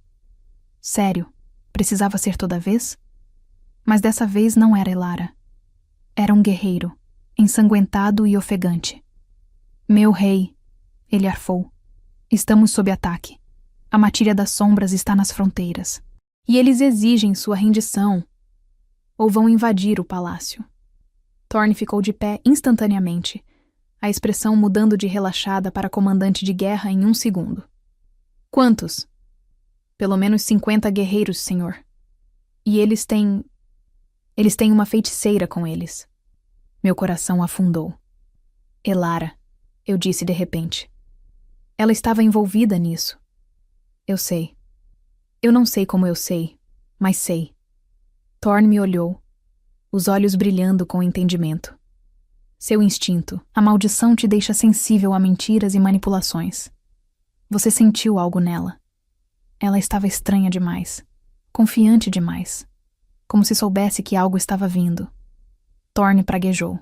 Sério, precisava ser toda vez? Mas dessa vez não era Elara. Era um guerreiro, ensanguentado e ofegante. Meu rei, ele arfou. Estamos sob ataque. A matilha das sombras está nas fronteiras. E eles exigem sua rendição. Ou vão invadir o palácio. Thorn ficou de pé instantaneamente, a expressão mudando de relaxada para comandante de guerra em 1 segundo. Quantos? Pelo menos 50 guerreiros, senhor. E eles têm uma feiticeira com eles. Meu coração afundou. Elara, eu disse de repente. Ela estava envolvida nisso. Eu sei. Eu não sei como eu sei, mas sei. Thorn me olhou, os olhos brilhando com entendimento. Seu instinto, a maldição te deixa sensível a mentiras e manipulações. Você sentiu algo nela. Ela estava estranha demais, confiante demais, como se soubesse que algo estava vindo. Thorn praguejou.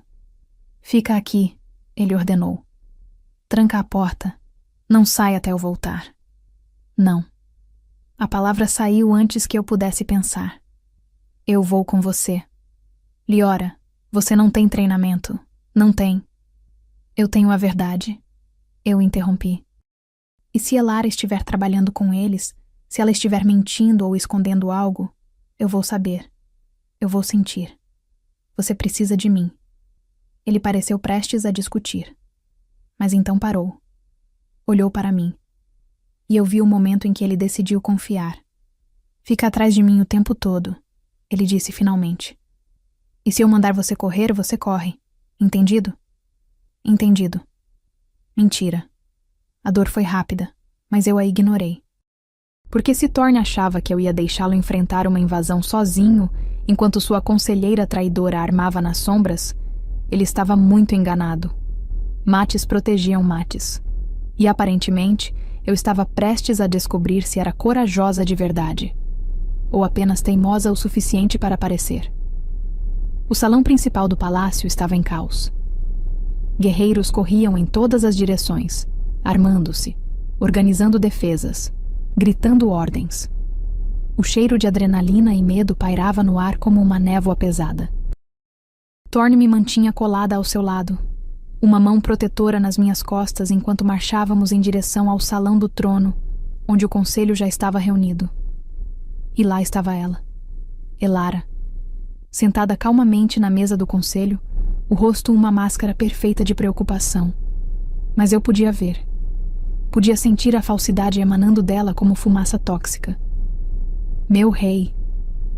Fica aqui, ele ordenou. Tranca a porta. Não sai até eu voltar. Não. A palavra saiu antes que eu pudesse pensar. Eu vou com você. Liora, você não tem treinamento. Não tem. Eu tenho a verdade. Eu interrompi. E se Elara estiver trabalhando com eles, se ela estiver mentindo ou escondendo algo, eu vou saber. Eu vou sentir. Você precisa de mim. Ele pareceu prestes a discutir. Mas então parou. Olhou para mim. E eu vi o momento em que ele decidiu confiar. Fica atrás de mim o tempo todo, ele disse finalmente. E se eu mandar você correr, você corre. Entendido? Entendido. Mentira. A dor foi rápida, mas eu a ignorei. Porque se Thorn achava que eu ia deixá-lo enfrentar uma invasão sozinho, enquanto sua conselheira traidora armava nas sombras, ele estava muito enganado. Mates protegiam Mates. E aparentemente, eu estava prestes a descobrir se era corajosa de verdade, ou apenas teimosa o suficiente para parecer. O salão principal do palácio estava em caos. Guerreiros corriam em todas as direções, armando-se, organizando defesas, gritando ordens. O cheiro de adrenalina e medo pairava no ar como uma névoa pesada. Thorn me mantinha colada ao seu lado, uma mão protetora nas minhas costas enquanto marchávamos em direção ao salão do trono, onde o conselho já estava reunido. E lá estava ela, Elara, sentada calmamente na mesa do conselho, o rosto uma máscara perfeita de preocupação. Mas eu podia ver. Podia sentir a falsidade emanando dela como fumaça tóxica. Meu rei.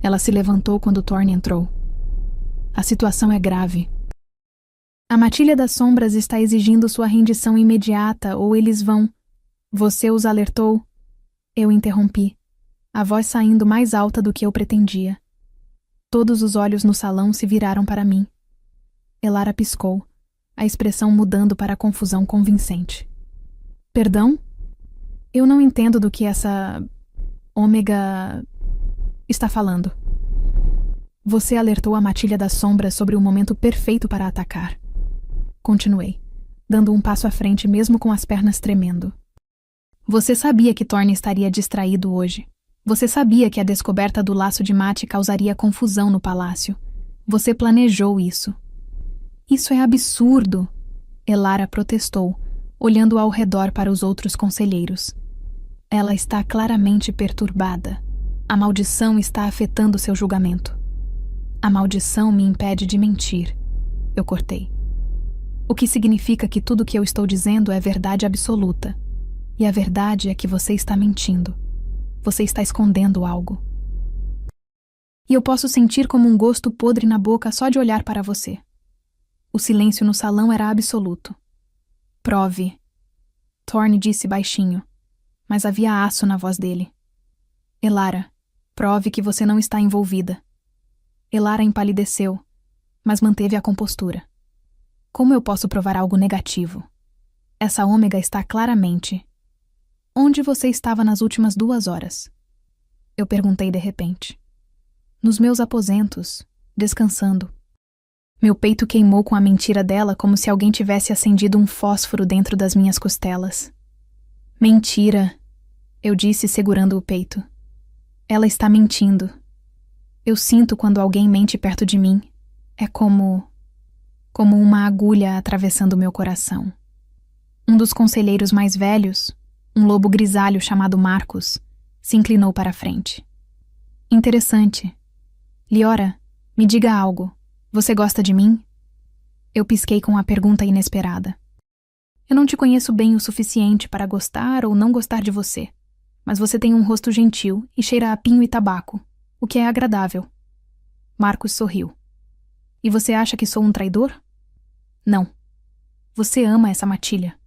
Ela se levantou quando Thorn entrou. A situação é grave. A matilha das sombras está exigindo sua rendição imediata ou eles vão... Você os alertou? Eu interrompi. a voz saindo mais alta do que eu pretendia. Todos os olhos no salão se viraram para mim. Elara piscou, a expressão mudando para a confusão convincente. Perdão? Eu não entendo do que essa... Ômega... está falando. Você alertou a matilha das sombras sobre o momento perfeito para atacar. Continuei, dando um passo à frente mesmo com as pernas tremendo. Você sabia que Thorne estaria distraído hoje. Você sabia que a descoberta do laço de mate causaria confusão no palácio. Você planejou isso. Isso é absurdo, Elara protestou, olhando ao redor para os outros conselheiros. Ela está claramente perturbada. A maldição está afetando seu julgamento. A maldição me impede de mentir. Eu cortei. O que significa que tudo o que eu estou dizendo é verdade absoluta. E a verdade é que você está mentindo. Você está escondendo algo. E eu posso sentir como um gosto podre na boca só de olhar para você. O silêncio no salão era absoluto. Prove. Thorne disse baixinho, mas havia aço na voz dele. Elara, prove que você não está envolvida. Elara empalideceu, mas manteve a compostura. Como eu posso provar algo negativo? Essa ômega está claramente... Onde você estava nas últimas 2 horas? Eu perguntei de repente. Nos meus aposentos, descansando. Meu peito queimou com a mentira dela como se alguém tivesse acendido um fósforo dentro das minhas costelas. Mentira, eu disse segurando o peito. Ela está mentindo. Eu sinto quando alguém mente perto de mim. É como uma agulha atravessando meu coração. Um dos conselheiros mais velhos, um lobo grisalho chamado Marcos, se inclinou para a frente. Interessante. Liora, me diga algo. Você gosta de mim? Eu pisquei com a pergunta inesperada. Eu não te conheço bem o suficiente para gostar ou não gostar de você, mas você tem um rosto gentil e cheira a pinho e tabaco, o que é agradável. Marcos sorriu. E você acha que sou um traidor? Não. Você ama essa matilha.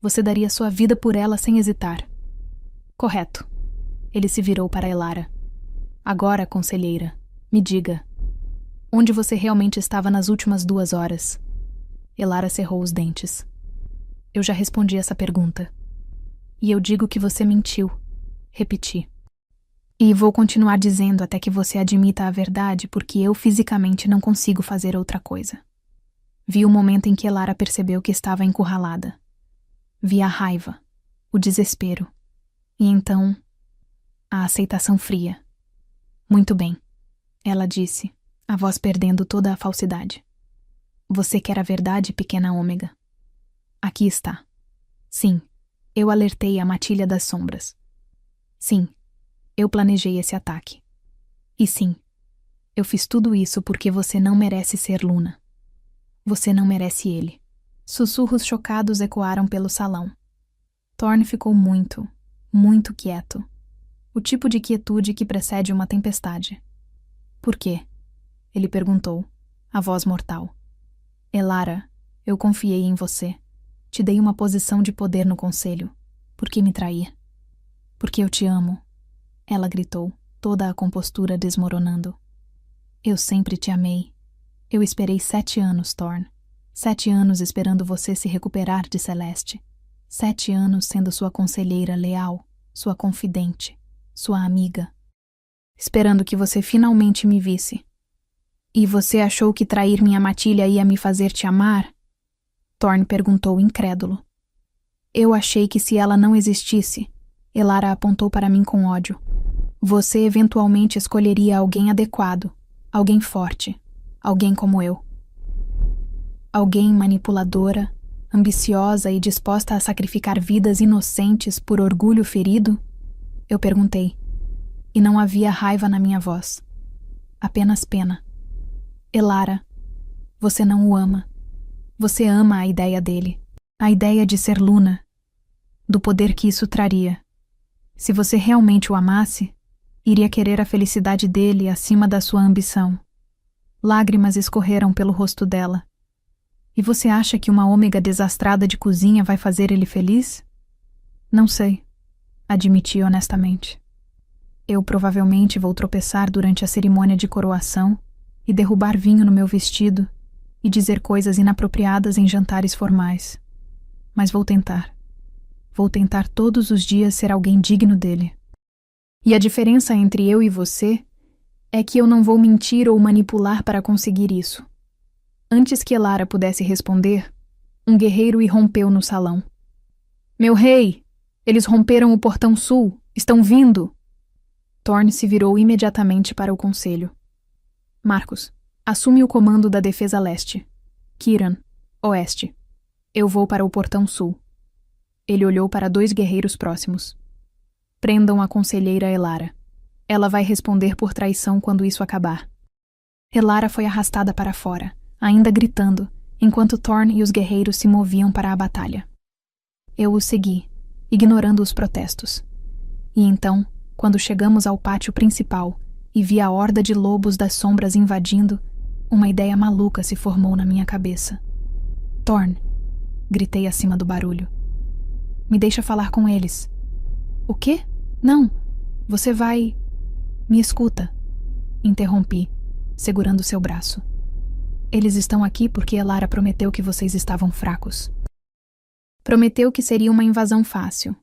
Você daria sua vida por ela sem hesitar. Correto. Ele se virou para Elara. Agora, conselheira, me diga. Onde você realmente estava nas últimas 2 horas? Elara cerrou os dentes. Eu já respondi essa pergunta. E eu digo que você mentiu. Repeti. E vou continuar dizendo até que você admita a verdade, porque eu fisicamente não consigo fazer outra coisa. Vi o momento em que Elara percebeu que estava encurralada. Vi a raiva, o desespero, e então, a aceitação fria. Muito bem, ela disse, a voz perdendo toda a falsidade. Você quer a verdade, pequena ômega? Aqui está. Sim, eu alertei a matilha das sombras. Sim, eu planejei esse ataque. E sim, eu fiz tudo isso porque você não merece ser Luna. Você não merece ele. Sussurros chocados ecoaram pelo salão. Thorne ficou muito, muito quieto. O tipo de quietude que precede uma tempestade. Por quê? Ele perguntou, a voz mortal. Elara, eu confiei em você. Te dei uma posição de poder no conselho. Por que me trair? Porque eu te amo. Ela gritou, toda a compostura desmoronando. Eu sempre te amei. Eu esperei 7 anos, Thorne. 7 anos esperando você se recuperar de Celeste. 7 anos sendo sua conselheira leal, sua confidente, sua amiga. Esperando que você finalmente me visse. E você achou que trair minha matilha ia me fazer te amar? Thorne perguntou incrédulo. Eu achei que se ela não existisse, Elara apontou para mim com ódio. Você eventualmente escolheria alguém adequado, alguém forte, alguém como eu. Alguém manipuladora, ambiciosa e disposta a sacrificar vidas inocentes por orgulho ferido? Eu perguntei. E não havia raiva na minha voz. Apenas pena. Elara, você não o ama. Você ama a ideia dele. A ideia de ser Luna. Do poder que isso traria. Se você realmente o amasse, iria querer a felicidade dele acima da sua ambição. Lágrimas escorreram pelo rosto dela. E você acha que uma ômega desastrada de cozinha vai fazer ele feliz? Não sei, admiti honestamente. Eu provavelmente vou tropeçar durante a cerimônia de coroação e derrubar vinho no meu vestido e dizer coisas inapropriadas em jantares formais. Mas vou tentar. Vou tentar todos os dias ser alguém digno dele. E a diferença entre eu e você é que eu não vou mentir ou manipular para conseguir isso. Antes que Elara pudesse responder, um guerreiro irrompeu no salão. Meu rei! Eles romperam o portão sul! Estão vindo! Thorne se virou imediatamente para o conselho. Marcos, assume o comando da defesa leste. Kiran, oeste. Eu vou para o portão sul. Ele olhou para 2 guerreiros próximos. Prendam a conselheira Elara. Ela vai responder por traição quando isso acabar. Elara foi arrastada para fora, ainda gritando, enquanto Thorne e os guerreiros se moviam para a batalha. Eu o segui, ignorando os protestos. E então, quando chegamos ao pátio principal e vi a horda de lobos das sombras invadindo, uma ideia maluca se formou na minha cabeça. Thorne, gritei acima do barulho. Me deixa falar com eles. O quê? Não, você vai... Me escuta, interrompi, segurando seu braço. Eles estão aqui porque Elara prometeu que vocês estavam fracos. Prometeu que seria uma invasão fácil.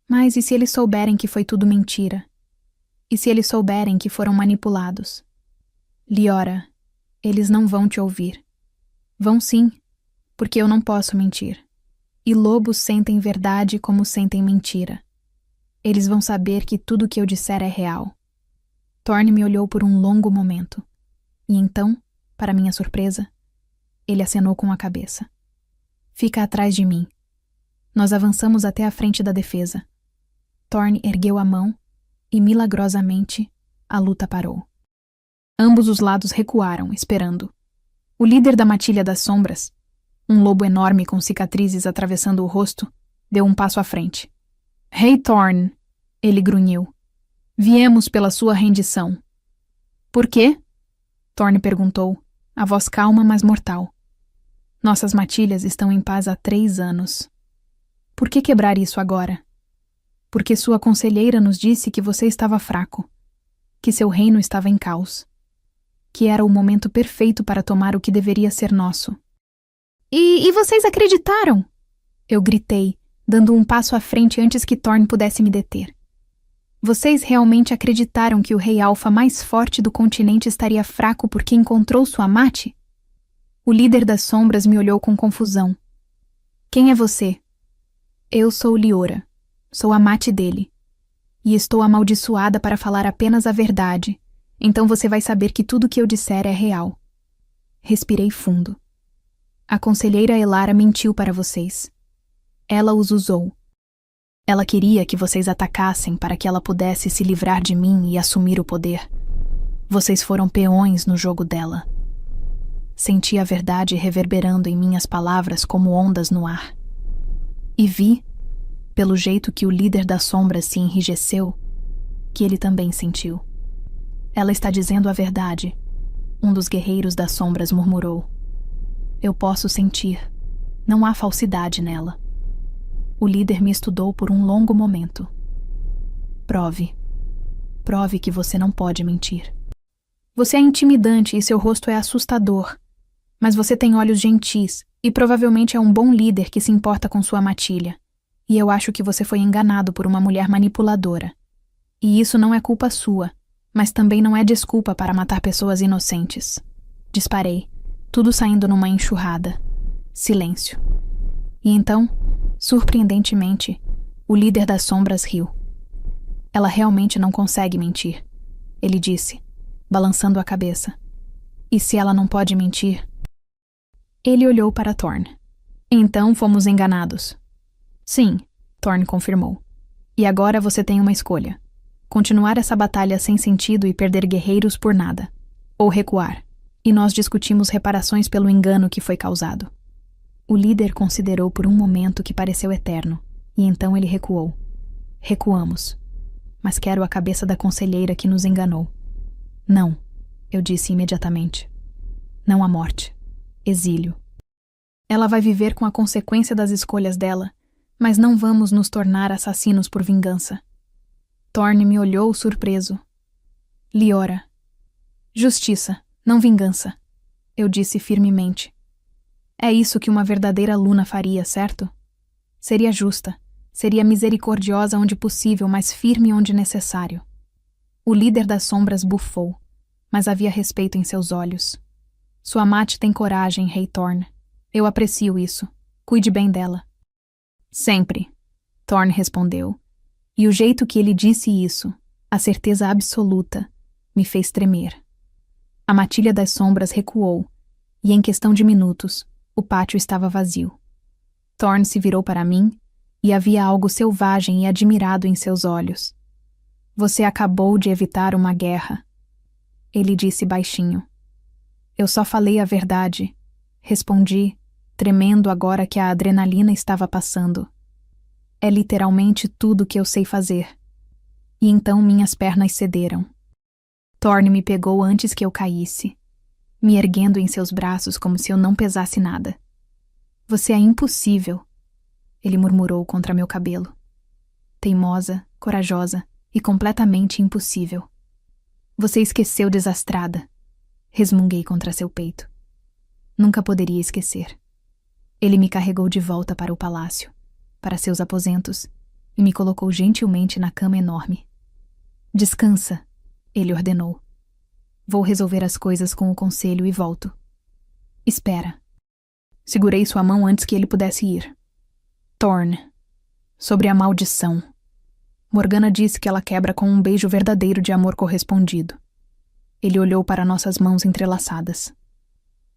Mas e se eles souberem que foi tudo mentira? E se eles souberem que foram manipulados? Liora, eles não vão te ouvir. Vão sim, porque eu não posso mentir. E lobos sentem verdade como sentem mentira. Eles vão saber que tudo que eu disser é real. Thorne me olhou por um longo momento. E então, para minha surpresa, ele acenou com a cabeça. Fica atrás de mim. Nós avançamos até a frente da defesa. Thorne ergueu a mão e, milagrosamente, a luta parou. Ambos os lados recuaram, esperando. O líder da Matilha das Sombras, um lobo enorme com cicatrizes atravessando o rosto, deu um passo à frente. Rei Thorne, ele grunhiu. Viemos pela sua rendição. Por quê? Thorne perguntou, a voz calma, mas mortal. Nossas matilhas estão em paz há 3 anos. Por que quebrar isso agora? Porque sua conselheira nos disse que você estava fraco, que seu reino estava em caos, que era o momento perfeito para tomar o que deveria ser nosso. E vocês acreditaram? Eu gritei, dando um passo à frente antes que Thorne pudesse me deter. Vocês realmente acreditaram que o rei alfa mais forte do continente estaria fraco porque encontrou sua amate? O líder das sombras me olhou com confusão. Quem é você? Eu sou Liora. Sou a amate dele. E estou amaldiçoada para falar apenas a verdade. Então você vai saber que tudo que eu disser é real. Respirei fundo. A conselheira Elara mentiu para vocês. Ela os usou. Ela queria que vocês atacassem para que ela pudesse se livrar de mim e assumir o poder. Vocês foram peões no jogo dela. Senti a verdade reverberando em minhas palavras como ondas no ar. E vi, pelo jeito que o líder das sombras se enrijeceu, que ele também sentiu. Ela está dizendo a verdade, um dos guerreiros das sombras murmurou. Eu posso sentir. Não há falsidade nela. O líder me estudou por um longo momento. Prove. Prove que você não pode mentir. Você é intimidante e seu rosto é assustador, mas você tem olhos gentis e provavelmente é um bom líder que se importa com sua matilha. E eu acho que você foi enganado por uma mulher manipuladora. E isso não é culpa sua, mas também não é desculpa para matar pessoas inocentes. Disparei, tudo saindo numa enxurrada. Silêncio. E então, surpreendentemente, o líder das sombras riu. Ela realmente não consegue mentir, ele disse, balançando a cabeça. E se ela não pode mentir? Ele olhou para Thorne. Então fomos enganados. Sim, Thorne confirmou. E agora você tem uma escolha. Continuar essa batalha sem sentido e perder guerreiros por nada. Ou recuar. E nós discutimos reparações pelo engano que foi causado. O líder considerou por um momento que pareceu eterno, e então ele recuou. Recuamos. Mas quero a cabeça da conselheira que nos enganou. Não, eu disse imediatamente. Não a morte. Exílio. Ela vai viver com a consequência das escolhas dela, mas não vamos nos tornar assassinos por vingança. Thorne me olhou surpreso. Liora. Justiça, não vingança, eu disse firmemente. É isso que uma verdadeira Luna faria, certo? Seria justa, seria misericordiosa onde possível, mas firme onde necessário. O líder das sombras bufou, mas havia respeito em seus olhos. Sua amate tem coragem, Rei Thorne. Eu aprecio isso. Cuide bem dela. Sempre, Thorne respondeu, e o jeito que ele disse isso, a certeza absoluta, me fez tremer. A matilha das sombras recuou, e em questão de minutos, o pátio estava vazio. Thorne se virou para mim, e havia algo selvagem e admirado em seus olhos. Você acabou de evitar uma guerra, ele disse baixinho. Eu só falei a verdade, respondi, tremendo agora que a adrenalina estava passando. É literalmente tudo que eu sei fazer. E então minhas pernas cederam. Thorne me pegou antes que eu caísse, me erguendo em seus braços como se eu não pesasse nada. Você é impossível, ele murmurou contra meu cabelo. Teimosa, corajosa e completamente impossível. Você esqueceu desastrada, resmunguei contra seu peito. Nunca poderia esquecer. Ele me carregou de volta para o palácio, para seus aposentos, e me colocou gentilmente na cama enorme. Descansa, ele ordenou. Vou resolver as coisas com o conselho e volto. Espera. Segurei sua mão antes que ele pudesse ir. Thorne. Sobre a maldição. Morgana disse que ela quebra com um beijo verdadeiro de amor correspondido. Ele olhou para nossas mãos entrelaçadas.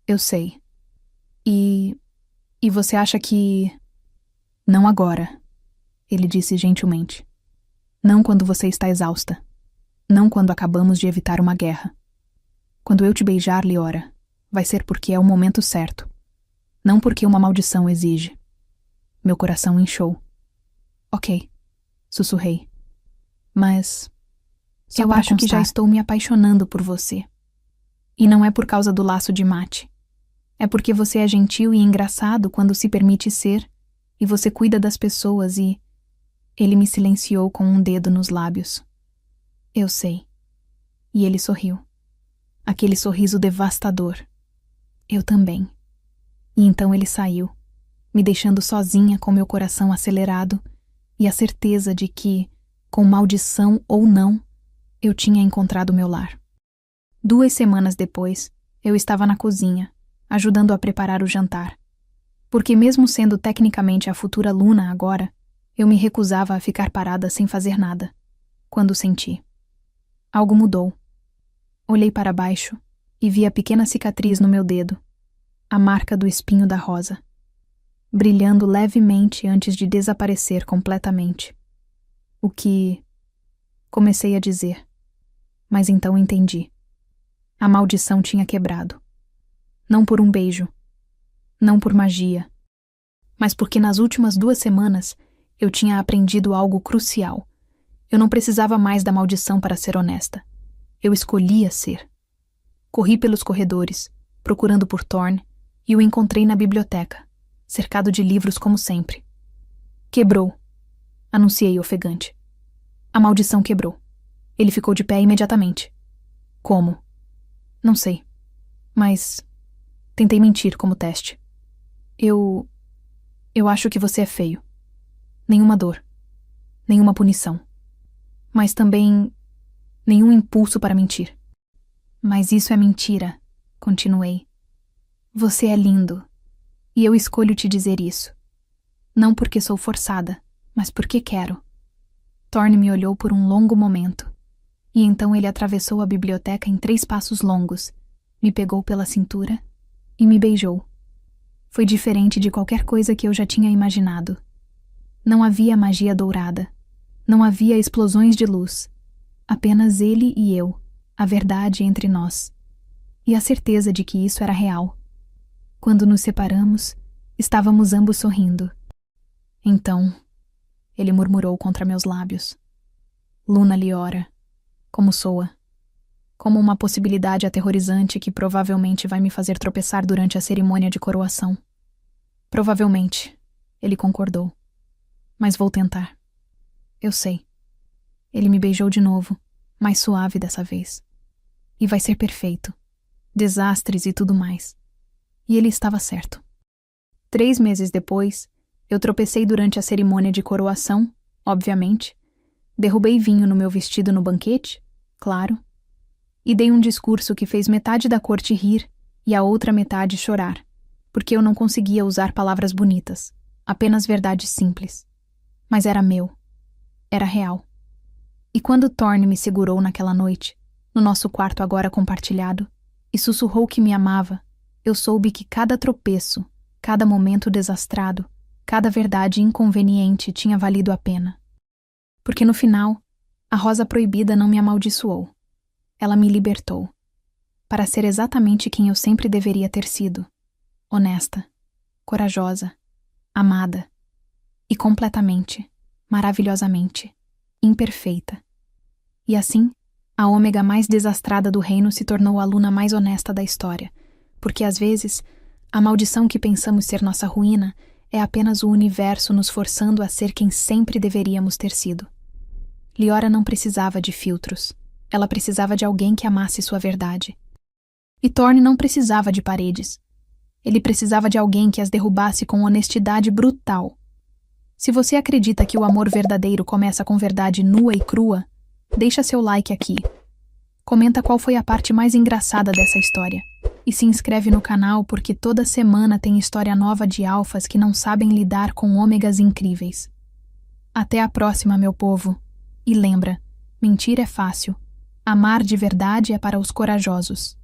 Eu sei. E você acha que... Não agora, ele disse gentilmente. Não quando você está exausta. Não quando acabamos de evitar uma guerra. Quando eu te beijar, Liora, vai ser porque é o momento certo. Não porque uma maldição exige. Meu coração inchou. Ok, sussurrei. Mas... eu acho que já estou me apaixonando por você. E não é por causa do laço de mate. É porque você é gentil e engraçado quando se permite ser, e você cuida das pessoas e... Ele me silenciou com um dedo nos lábios. Eu sei. E ele sorriu. Aquele sorriso devastador. Eu também. E então ele saiu, me deixando sozinha com meu coração acelerado e a certeza de que, com maldição ou não, eu tinha encontrado meu lar. 2 semanas depois, eu estava na cozinha, ajudando a preparar o jantar. Porque mesmo sendo tecnicamente a futura Luna agora, eu me recusava a ficar parada sem fazer nada, quando senti. Algo mudou. Olhei para baixo e vi a pequena cicatriz no meu dedo, a marca do espinho da rosa, brilhando levemente antes de desaparecer completamente. O que... comecei a dizer, mas então entendi. A maldição tinha quebrado. Não por um beijo, não por magia, mas porque nas últimas 2 semanas eu tinha aprendido algo crucial. Eu não precisava mais da maldição para ser honesta. Eu escolhia ser. Corri pelos corredores, procurando por Thorne, e o encontrei na biblioteca, cercado de livros como sempre. Quebrou, anunciei ofegante. A maldição quebrou. Ele ficou de pé imediatamente. Como? Não sei. Mas tentei mentir como teste. Eu acho que você é feio. Nenhuma dor. Nenhuma punição. Mas também nenhum impulso para mentir. Mas isso é mentira, continuei. Você é lindo. E eu escolho te dizer isso. Não porque sou forçada, mas porque quero. Thorne me olhou por um longo momento. E então ele atravessou a biblioteca em 3 passos longos, me pegou pela cintura e me beijou. Foi diferente de qualquer coisa que eu já tinha imaginado. Não havia magia dourada. Não havia explosões de luz. Apenas ele e eu, a verdade entre nós. E a certeza de que isso era real. Quando nos separamos, estávamos ambos sorrindo. Então, ele murmurou contra meus lábios. Luna Liora, como soa. Como uma possibilidade aterrorizante que provavelmente vai me fazer tropeçar durante a cerimônia de coroação. Provavelmente, ele concordou. Mas vou tentar. Eu sei. Ele me beijou de novo, mais suave dessa vez. E vai ser perfeito. Desastres e tudo mais. E ele estava certo. 3 meses depois, eu tropecei durante a cerimônia de coroação, obviamente. Derrubei vinho no meu vestido no banquete, claro. E dei um discurso que fez metade da corte rir e a outra metade chorar, porque eu não conseguia usar palavras bonitas, apenas verdades simples. Mas era meu. Era real. E quando Thorne me segurou naquela noite, no nosso quarto agora compartilhado, e sussurrou que me amava, eu soube que cada tropeço, cada momento desastrado, cada verdade inconveniente tinha valido a pena. Porque no final, a rosa proibida não me amaldiçoou. Ela me libertou. Para ser exatamente quem eu sempre deveria ter sido. Honesta, corajosa, amada. E completamente, maravilhosamente, imperfeita. E assim, a ômega mais desastrada do reino se tornou a aluna mais honesta da história, porque às vezes, a maldição que pensamos ser nossa ruína é apenas o universo nos forçando a ser quem sempre deveríamos ter sido. Liora não precisava de filtros. Ela precisava de alguém que amasse sua verdade. E Thorne não precisava de paredes. Ele precisava de alguém que as derrubasse com honestidade brutal. Se você acredita que o amor verdadeiro começa com verdade nua e crua, deixa seu like aqui. Comenta qual foi a parte mais engraçada dessa história. E se inscreve no canal porque toda semana tem história nova de alfas que não sabem lidar com ômegas incríveis. Até a próxima, meu povo. E lembra, mentir é fácil. Amar de verdade é para os corajosos.